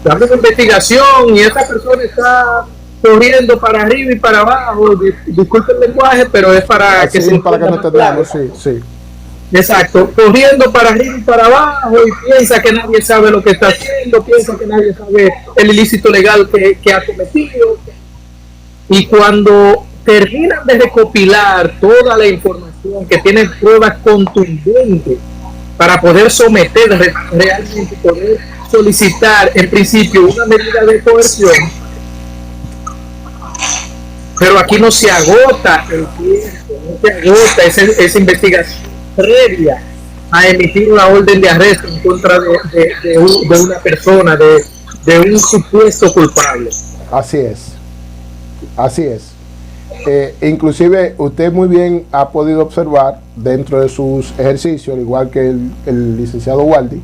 Se abre una investigación y esa persona está corriendo para arriba y para abajo. Disculpe el lenguaje, pero es para Así que se para que no entienda entendamos, más claro. sí, sí. Exacto, corriendo para arriba y para abajo y piensa que nadie sabe lo que está haciendo, piensa que nadie sabe el ilícito legal que ha cometido. Y cuando terminan de recopilar toda la información que tiene pruebas contundentes para poder someter realmente, poder solicitar en principio una medida de coerción, pero aquí no se agota el tiempo, no se agota esa investigación previa a emitir una orden de arresto en contra de una persona, de un supuesto culpable. Así es. Así es. Inclusive usted muy bien ha podido observar dentro de sus ejercicios, al igual que el licenciado Waldi,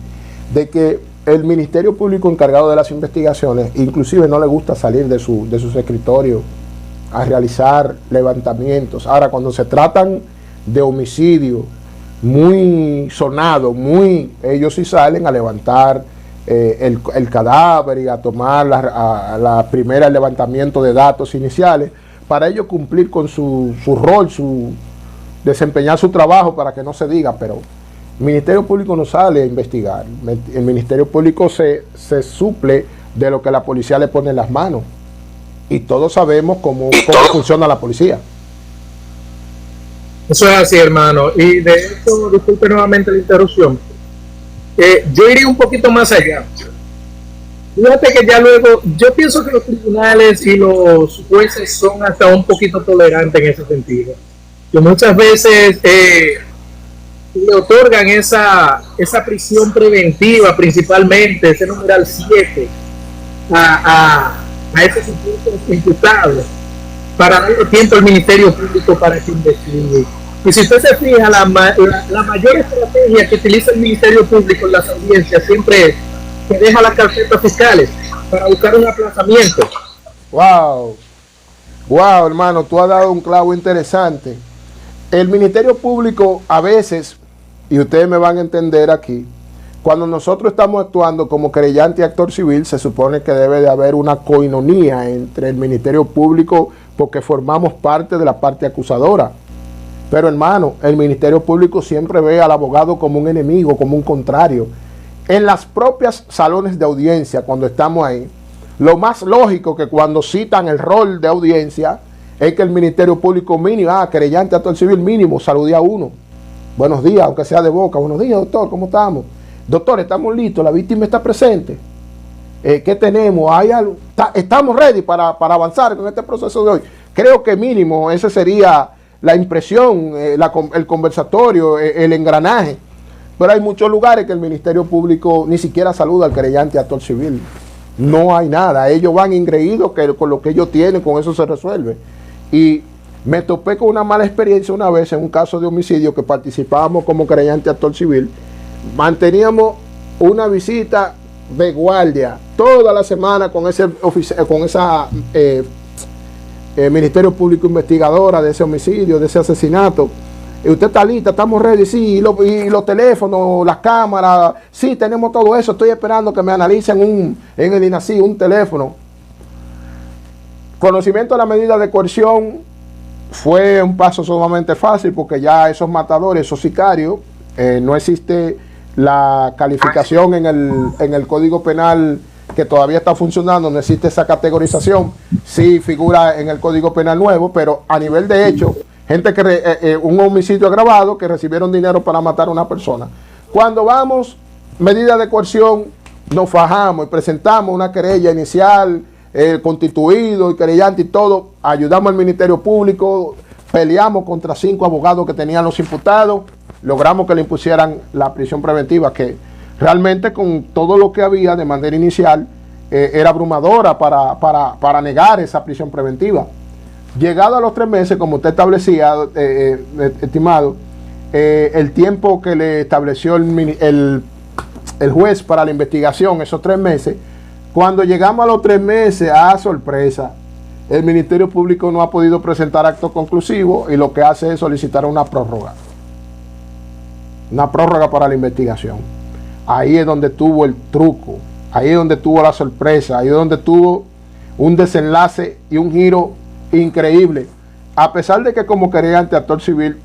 de que el Ministerio Público encargado de las investigaciones inclusive no le gusta salir de sus escritorios a realizar levantamientos. Ahora, cuando se tratan de homicidio muy sonado, ellos sí salen a levantar el cadáver y a tomar la primera levantamiento de datos iniciales para ellos cumplir con su rol, desempeñar su trabajo para que no se diga, pero el Ministerio Público no sale a investigar. El Ministerio Público se suple de lo que la policía le pone en las manos y todos sabemos cómo funciona la policía. Eso es así, hermano. Y de hecho, disculpe nuevamente la interrupción. Yo iría un poquito más allá. Fíjate que ya luego, yo pienso que los tribunales y los jueces son hasta un poquito tolerantes en ese sentido. Que muchas veces le otorgan esa prisión preventiva, principalmente, ese numeral 7, a esos supuestos imputados, para darle tiempo al Ministerio Público para que investigue. Y si usted se fija, la mayor estrategia que utiliza el Ministerio Público en las audiencias siempre es que deja las carpetas fiscales para buscar un aplazamiento. Wow, hermano, tú has dado un clavo interesante. El Ministerio Público a veces, y ustedes me van a entender aquí, cuando nosotros estamos actuando como querellante y actor civil, se supone que debe de haber una coinonía entre el Ministerio Público porque formamos parte de la parte acusadora. Pero hermano, el Ministerio Público siempre ve al abogado como un enemigo, como un contrario. En las propias salones de audiencia, cuando estamos ahí, lo más lógico que cuando citan el rol de audiencia es que el Ministerio Público mínimo, querellante actor civil mínimo, salude a uno. Buenos días, aunque sea de boca. Buenos días, doctor, ¿cómo estamos? Doctor, estamos listos, la víctima está presente. ¿Qué tenemos? ¿Hay algo? Estamos ready para avanzar con este proceso de hoy. Creo que mínimo esa sería la impresión, el conversatorio, el engranaje. Pero hay muchos lugares que el Ministerio Público ni siquiera saluda al querellante actor civil. No hay nada. Ellos van ingreídos que con lo que ellos tienen, con eso se resuelve. Y me topé con una mala experiencia una vez en un caso de homicidio que participábamos como querellante actor civil. Manteníamos una visita de guardia toda la semana con esa Ministerio Público investigadora de ese homicidio, de ese asesinato. Y usted está lista, estamos ready, sí, y los teléfonos, las cámaras, sí, tenemos todo eso, estoy esperando que me analicen en el INACI un teléfono. Conocimiento de la medida de coerción fue un paso sumamente fácil porque ya esos matadores, esos sicarios, no existe la calificación en el Código Penal que todavía está funcionando, no existe esa categorización, sí figura en el Código Penal nuevo, pero a nivel de hecho, gente que un homicidio agravado que recibieron dinero para matar a una persona. Cuando vamos, medida de coerción, nos fajamos y presentamos una querella inicial, constituido y querellante y todo, ayudamos al Ministerio Público, peleamos contra 5 abogados que tenían los imputados, logramos que le impusieran la prisión preventiva, que realmente con todo lo que había de manera inicial era abrumadora para negar esa prisión preventiva. Llegado a los 3 meses, como usted establecía, estimado, el tiempo que le estableció el juez para la investigación, esos 3 meses, Cuando llegamos a los 3 meses, sorpresa, el Ministerio Público no ha podido presentar actos conclusivos y lo que hace es solicitar una prórroga. Una prórroga para la investigación. Ahí es donde tuvo el truco, ahí es donde tuvo la sorpresa, ahí es donde tuvo un desenlace y un giro increíble. A pesar de que como querellante actor civil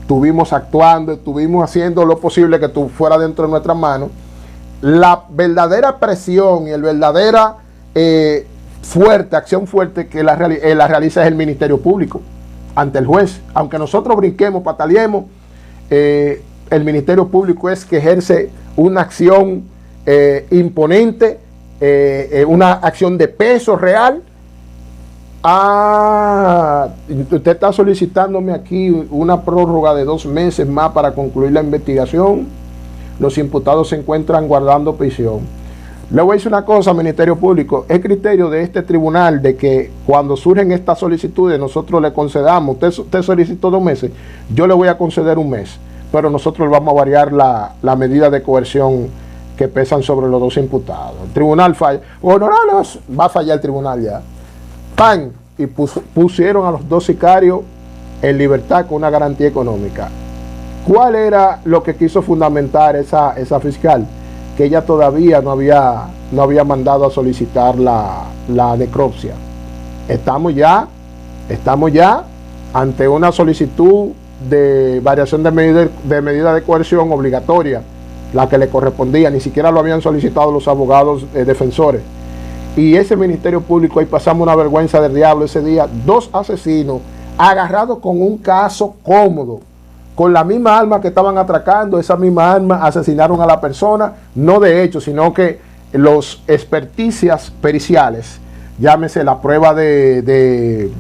estuvimos actuando, estuvimos haciendo lo posible que fuera dentro de nuestras manos, la verdadera presión y el verdadera acción fuerte que la realiza es el Ministerio Público ante el juez. Aunque nosotros brinquemos, pataleemos, el Ministerio Público es que ejerce una acción imponente, una acción de peso real. Usted está solicitándome aquí una prórroga de 2 meses más para concluir la investigación. Los imputados se encuentran guardando prisión. Le voy a decir una cosa, Ministerio Público, es criterio de este tribunal de que cuando surgen estas solicitudes nosotros le concedamos. Usted solicitó 2 meses, yo le voy a conceder 1 mes, pero nosotros vamos a variar la medida de coerción que pesan sobre los 2 imputados. El tribunal falla, honorables, va a fallar el tribunal ya. ¡Pam! Y pusieron a los 2 sicarios en libertad con una garantía económica. ¿Cuál era lo que quiso fundamentar esa fiscal? Que ella todavía no había mandado a solicitar la necropsia. Estamos ya ante una solicitud de variación de medida de coerción obligatoria, la que le correspondía. Ni siquiera lo habían solicitado los abogados defensores. Y ese Ministerio Público, ahí pasamos una vergüenza del diablo ese día. 2 asesinos agarrados con un caso cómodo, con la misma arma que estaban atracando. Esa misma arma asesinaron a la persona, no de hecho, sino que los experticias periciales, llámese la prueba de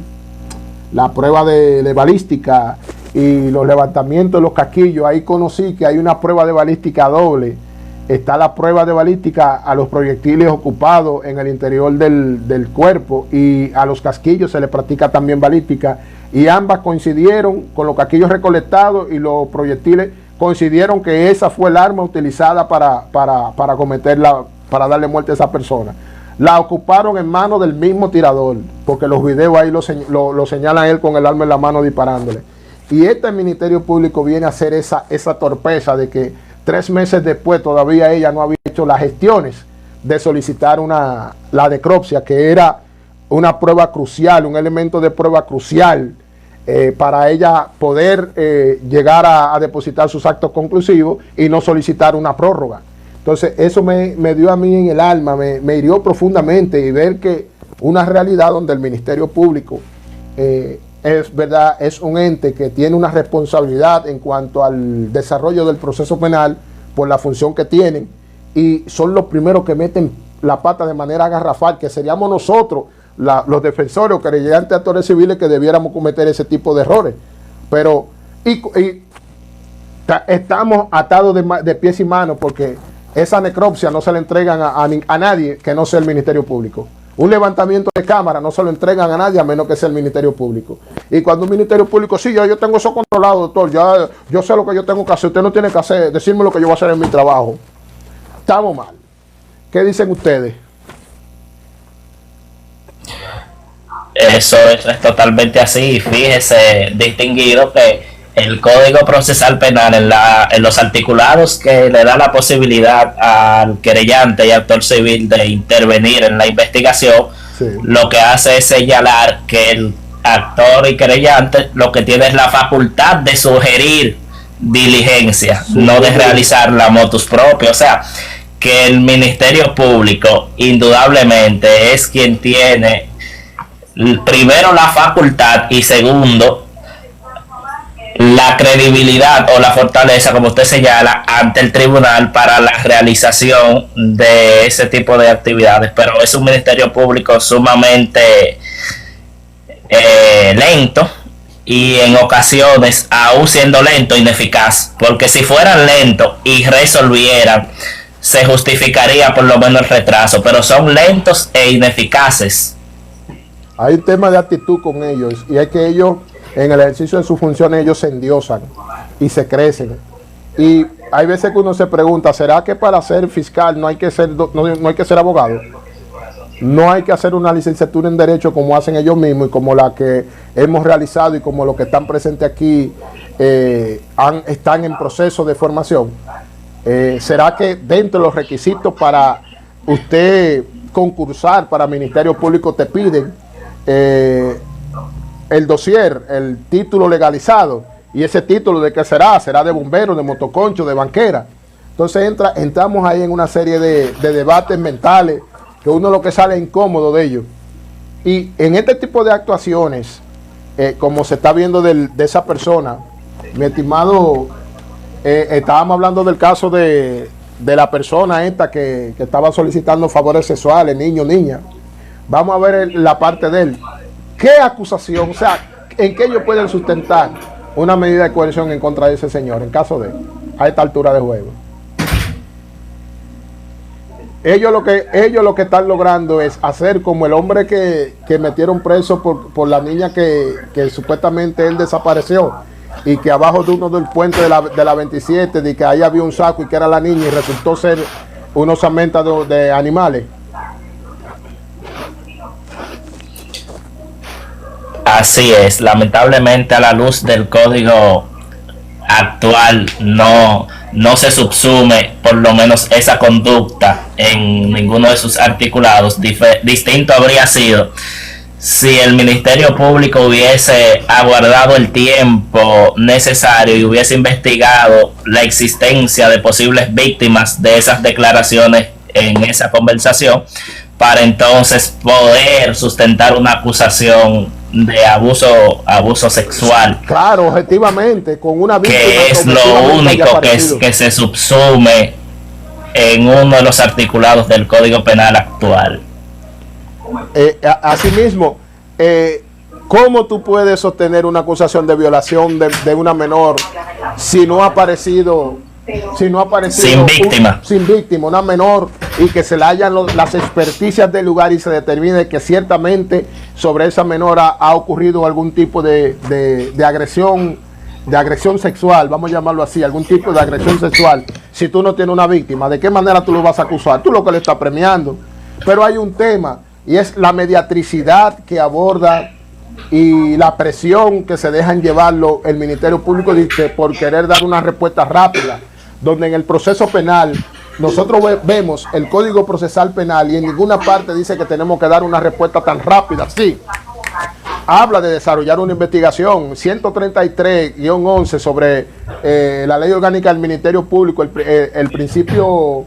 balística y los levantamientos de los casquillos. Ahí conocí que hay una prueba de balística doble. Está la prueba de balística a los proyectiles ocupados en el interior del cuerpo, y a los casquillos se le practica también balística, y ambas coincidieron con los casquillos recolectados y los proyectiles coincidieron que esa fue el arma utilizada para cometerla, para darle muerte a esa persona. La ocuparon en manos del mismo tirador, porque los videos ahí lo señalan él con el arma en la mano disparándole. Y este Ministerio Público viene a hacer esa torpeza de que 3 meses después todavía ella no había hecho las gestiones de solicitar la necropsia, que era una prueba crucial, un elemento de prueba crucial para ella poder llegar a depositar sus actos conclusivos y no solicitar una prórroga. Entonces eso me dio a mí en el alma, me hirió profundamente, y ver que una realidad donde el Ministerio Público es verdad, es un ente que tiene una responsabilidad en cuanto al desarrollo del proceso penal por la función que tienen, y son los primeros que meten la pata de manera garrafal, que seríamos nosotros, los defensores o querellantes actores civiles, que debiéramos cometer ese tipo de errores. Pero estamos atados de pies y manos, porque esa necropsia no se la entregan a nadie que no sea el Ministerio Público. Un levantamiento de cámara no se lo entregan a nadie a menos que sea el Ministerio Público. Y cuando un Ministerio Público, sí, yo tengo eso controlado, doctor, yo sé lo que yo tengo que hacer, usted no tiene que hacer, decirme lo que yo voy a hacer en mi trabajo. Estamos mal. ¿Qué dicen ustedes? Eso es totalmente así. Fíjese, distinguido, que el Código Procesal Penal en los articulados que le da la posibilidad al querellante y actor civil de intervenir en la investigación, sí, lo que hace es señalar que el actor y querellante lo que tiene es la facultad de sugerir diligencia, sí, no de realizar la motus propia. O sea, que el Ministerio Público indudablemente es quien tiene primero la facultad y segundo la credibilidad o la fortaleza, como usted señala, ante el tribunal para la realización de ese tipo de actividades. Pero es un Ministerio Público sumamente lento, y en ocasiones, aún siendo lento, ineficaz, porque si fueran lentos y resolvieran, se justificaría por lo menos el retraso, pero son lentos e ineficaces. Hay un tema de actitud con ellos, y es que ellos, en el ejercicio de sus funciones, ellos se endiosan y se crecen. Y hay veces que uno se pregunta, ¿será que para ser fiscal no hay que ser abogado? no hay que hacer una licenciatura en Derecho como hacen ellos mismos y como la que hemos realizado y como los que están presentes aquí están en proceso de formación. ¿Será que dentro de los requisitos para usted concursar para Ministerio Público te piden el dossier, el título legalizado? ¿Y ese título de qué será? ¿Será de bombero, de motoconcho, de banquera? Entonces entramos ahí en una serie de debates mentales que uno lo que sale incómodo de ellos. Y en este tipo de actuaciones, como se está viendo de esa persona, mi estimado, estábamos hablando del caso de la persona esta que estaba solicitando favores sexuales, niño, niña. Vamos a ver la parte de él. ¿Qué acusación, o sea, en qué ellos pueden sustentar una medida de coerción en contra de ese señor, en caso de, a esta altura de juego? Ellos lo que están logrando es hacer como el hombre que metieron preso por la niña que supuestamente él desapareció y que abajo de uno del puente de la 27 de que ahí había un saco y que era la niña y resultó ser una osamenta de animales. Así es, lamentablemente a la luz del código actual no se subsume por lo menos esa conducta en ninguno de sus articulados. Distinto habría sido si el Ministerio Público hubiese aguardado el tiempo necesario y hubiese investigado la existencia de posibles víctimas de esas declaraciones en esa conversación, para entonces poder sustentar una acusación de abuso sexual. Claro, objetivamente, con una víctima que es lo único que se subsume en uno de los articulados del Código Penal actual. Asimismo, ¿cómo tú puedes sostener una acusación de violación de una menor si no ha aparecido sin víctima, una menor, y que se le hayan las experticias del lugar y se determine que ciertamente sobre esa menor ha ocurrido algún tipo de agresión sexual, vamos a llamarlo así, algún tipo de agresión sexual? Si tú no tienes una víctima, ¿de qué manera tú lo vas a acusar? Tú lo que le estás premiando. Pero hay un tema, y es la mediatricidad que aborda y la presión que se dejan llevarlo el Ministerio Público, dice, por querer dar una respuesta rápida, donde en el proceso penal nosotros vemos el Código Procesal Penal y en ninguna parte dice que tenemos que dar una respuesta tan rápida. Sí, habla de desarrollar una investigación, 133-11 sobre la ley orgánica del Ministerio Público, el principio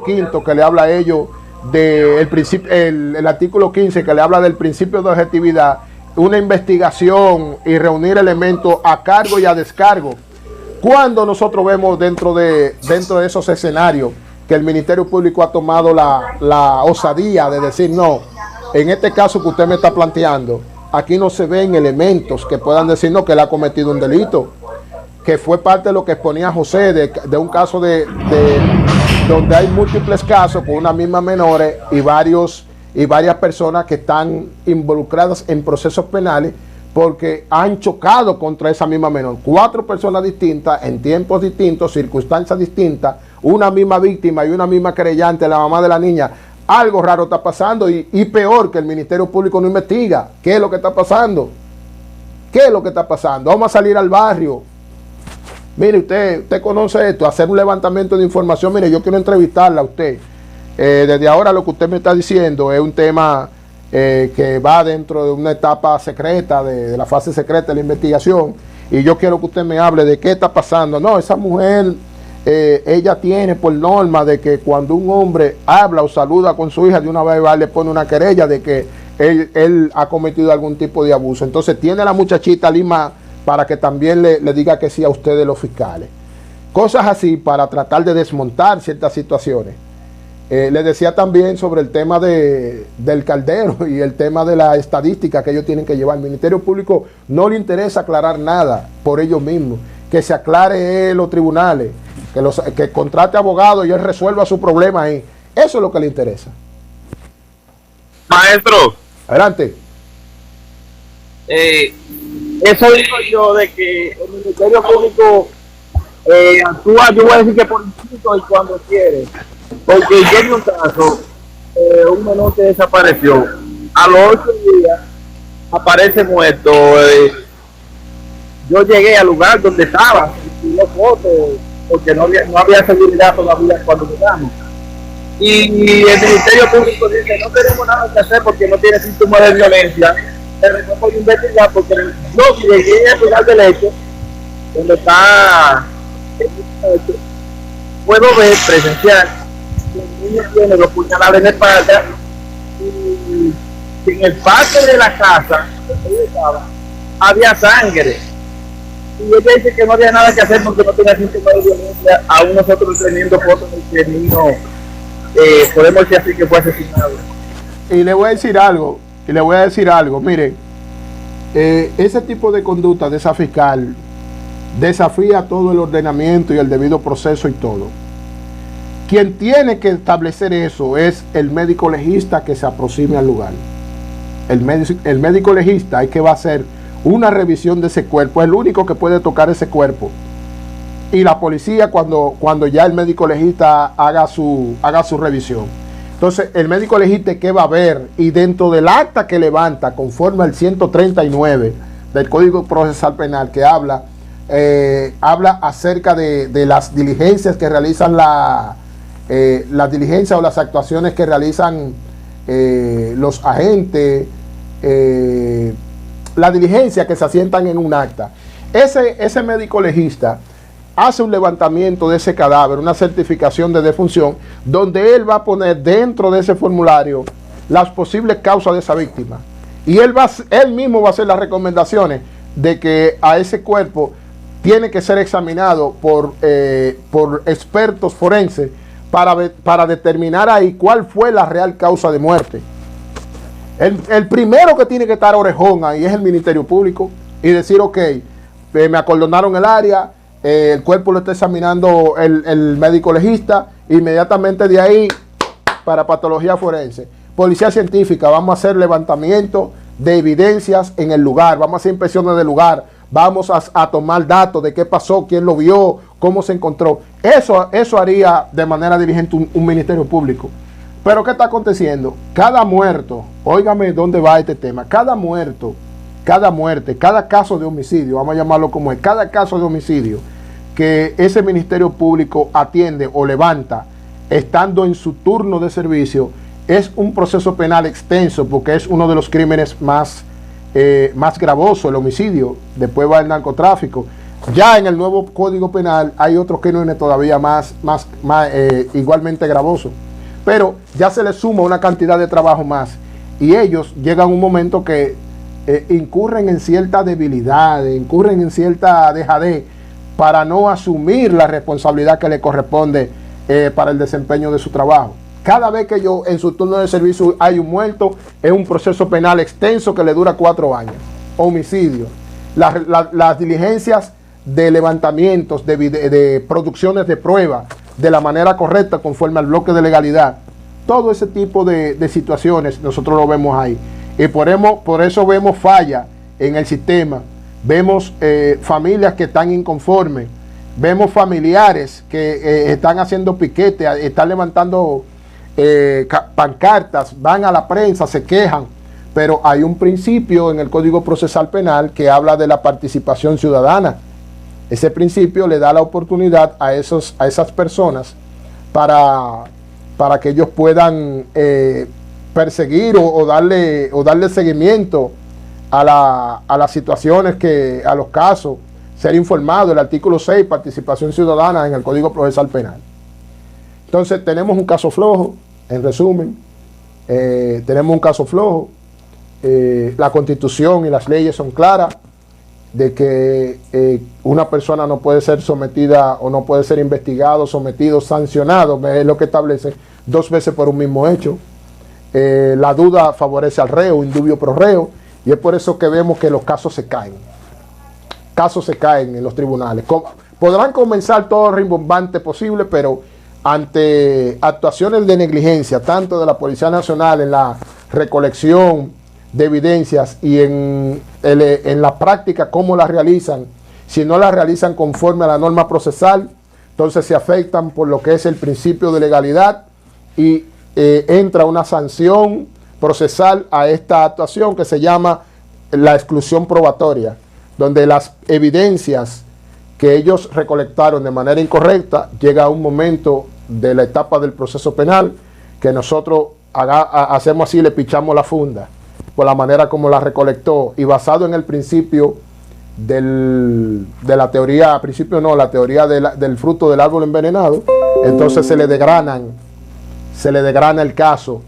quinto que le habla a ellos el artículo 15 que le habla del principio de objetividad, una investigación y reunir elementos a cargo y a descargo. Cuando nosotros vemos dentro de esos escenarios que el Ministerio Público ha tomado la osadía de decir, no, en este caso que usted me está planteando, aquí no se ven elementos que puedan decirnos que él ha cometido un delito, que fue parte de lo que exponía José de un caso donde hay múltiples casos con una misma menores y varias personas que están involucradas en procesos penales porque han chocado contra esa misma menor. 4 personas distintas, en tiempos distintos, circunstancias distintas, una misma víctima y una misma querellante, la mamá de la niña. Algo raro está pasando y peor que el Ministerio Público no investiga. ¿Qué es lo que está pasando? ¿Qué es lo que está pasando? Vamos a salir al barrio. Mire, usted conoce esto, hacer un levantamiento de información. Mire, yo quiero entrevistarla a usted. Desde ahora lo que usted me está diciendo es un tema que va dentro de una etapa secreta, de la fase secreta de la investigación, y yo quiero que usted me hable de qué está pasando. No, esa mujer, ella tiene por norma de que cuando un hombre habla o saluda con su hija, de una vez le pone una querella de que él ha cometido algún tipo de abuso. Entonces tiene la muchachita Lima para que también le diga que sí a ustedes los fiscales. Cosas así para tratar de desmontar ciertas situaciones. Le decía también sobre el tema del caldero y el tema de la estadística que ellos tienen que llevar. El Ministerio Público no le interesa aclarar nada por ellos mismos. Que se aclare en los tribunales, que contrate abogados y él resuelva su problema ahí. Eso es lo que le interesa. Maestro. Adelante. Eso digo yo de que el Ministerio Público actúa, yo voy a decir que por instinto y cuando quiere. Porque yo en un caso un menor que desapareció. A los 8 días aparece muerto. Yo llegué al lugar donde estaba, y tiré fotos, porque no había seguridad todavía cuando llegamos. Y el Ministerio Público dice, no tenemos nada que hacer porque no tiene síntomas de violencia. Pero no puedo investigar porque yo llegué al lugar del hecho, donde está el hecho, puedo ver, presenciar, que el niño tiene los puñaladas en la espalda y en el patio de la casa donde yo estaba, había sangre. Y ella dice que no había nada que hacer porque no tenía síntomas de violencia, aún nosotros teniendo fotos de que el niño, podemos decir así, que fue asesinado. Y le voy a decir algo, mire, ese tipo de conducta de esa fiscal desafía todo el ordenamiento y el debido proceso y todo. Quien tiene que establecer eso es el médico legista que se aproxime al lugar. El médico legista es que va a hacer una revisión de ese cuerpo, es el único que puede tocar ese cuerpo. Y la policía cuando ya el médico legista haga su revisión. Entonces, el médico legista que va a ver, y dentro del acta que levanta, conforme al 139 del Código Procesal Penal, que habla acerca de las diligencias que realizan las diligencias o las actuaciones que realizan los agentes, las diligencias que se asientan en un acta. Ese médico legista hace un levantamiento de ese cadáver, una certificación de defunción, donde él va a poner dentro de ese formulario las posibles causas de esa víctima. Y él mismo va a hacer las recomendaciones de que a ese cuerpo tiene que ser examinado por expertos forenses para determinar ahí cuál fue la real causa de muerte. El primero que tiene que estar orejón ahí es el Ministerio Público y decir, ok, me acordonaron el área, el cuerpo lo está examinando el médico legista, inmediatamente de ahí para patología forense. Policía científica, vamos a hacer levantamiento de evidencias en el lugar, vamos a hacer inspecciones del lugar, vamos a tomar datos de qué pasó, quién lo vio, cómo se encontró. Eso haría de manera diligente un Ministerio Público. Pero ¿qué está aconteciendo? Cada muerto, óigame dónde va este tema, cada muerto, cada muerte, cada caso de homicidio, vamos a llamarlo como es, cada caso de homicidio que ese Ministerio Público atiende o levanta estando en su turno de servicio, es un proceso penal extenso porque es uno de los crímenes más gravosos, el homicidio. Después va el narcotráfico. Ya en el nuevo Código Penal hay otros crímenes todavía más igualmente gravosos, pero ya se les suma una cantidad de trabajo más y ellos llegan a un momento que incurren en cierta debilidad, incurren en cierta dejadez para no asumir la responsabilidad que le corresponde para el desempeño de su trabajo. Cada vez que en su turno de servicio hay un muerto, es un proceso penal extenso que le dura 4 años. Homicidio. Las diligencias de levantamientos, de producciones de pruebas de la manera correcta, conforme al bloque de legalidad. Todo ese tipo de situaciones nosotros lo vemos ahí. Y por eso vemos falla en el sistema. Vemos familias que están inconformes. Vemos familiares que están haciendo piquete, están levantando pancartas, van a la prensa, se quejan. Pero hay un principio en el Código Procesal Penal que habla de la participación ciudadana. Ese principio le da la oportunidad a esas personas para que ellos puedan perseguir o darle seguimiento a las situaciones, a los casos, ser informado. El artículo 6, participación ciudadana en el Código Procesal Penal. Entonces tenemos un caso flojo, en resumen, tenemos un caso flojo. La Constitución y las leyes son claras de que una persona no puede ser sometida o no puede ser investigado, sometido, sancionado, es lo que establece 2 veces por un mismo hecho. La duda favorece al reo, indubio pro reo, y es por eso que vemos que los casos se caen. Casos se caen en los tribunales. Podrán comenzar todo rimbombante posible, pero ante actuaciones de negligencia, tanto de la Policía Nacional en la recolección de evidencias y en la práctica cómo las realizan, si no las realizan conforme a la norma procesal, entonces se afectan por lo que es el principio de legalidad y entra una sanción procesal a esta actuación que se llama la exclusión probatoria, donde las evidencias que ellos recolectaron de manera incorrecta llega a un momento de la etapa del proceso penal que nosotros hacemos así, le pichamos la funda por la manera como la recolectó, y basado en el principio de la teoría, la teoría del fruto del árbol envenenado, entonces se le degrana el caso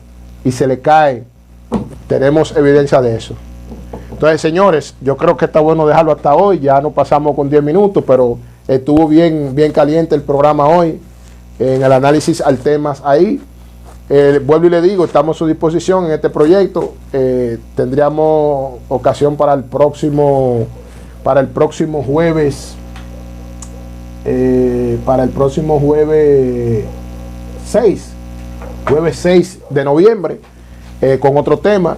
y se le cae. Tenemos evidencia de eso. Entonces, señores, yo creo que está bueno dejarlo hasta hoy. Ya nos pasamos con 10 minutos, pero estuvo bien caliente el programa hoy en el análisis al temas ahí. Vuelvo y le digo, estamos a su disposición en este proyecto. Tendríamos ocasión para el próximo jueves. Para el próximo jueves 6 de noviembre, con otro tema.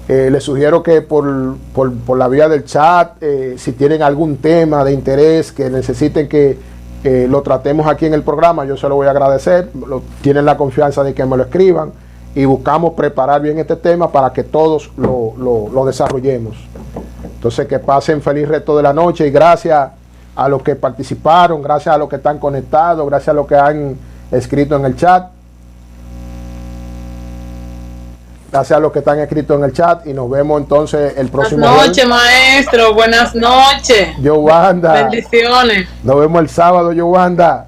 Les sugiero que por la vía del chat, si tienen algún tema de interés que necesiten que lo tratemos aquí en el programa, yo se lo voy a agradecer. Tienen la confianza de que me lo escriban y buscamos preparar bien este tema para que todos lo desarrollemos. Entonces, que pasen feliz resto de la noche, y gracias a los que participaron, gracias a los que están conectados, gracias a los que han escrito en el chat. Gracias a los que están escritos en el chat, y nos vemos entonces el próximo Buenas noches, maestro. Buenas noches. Yowanda. Bendiciones. Nos vemos el sábado, Yowanda.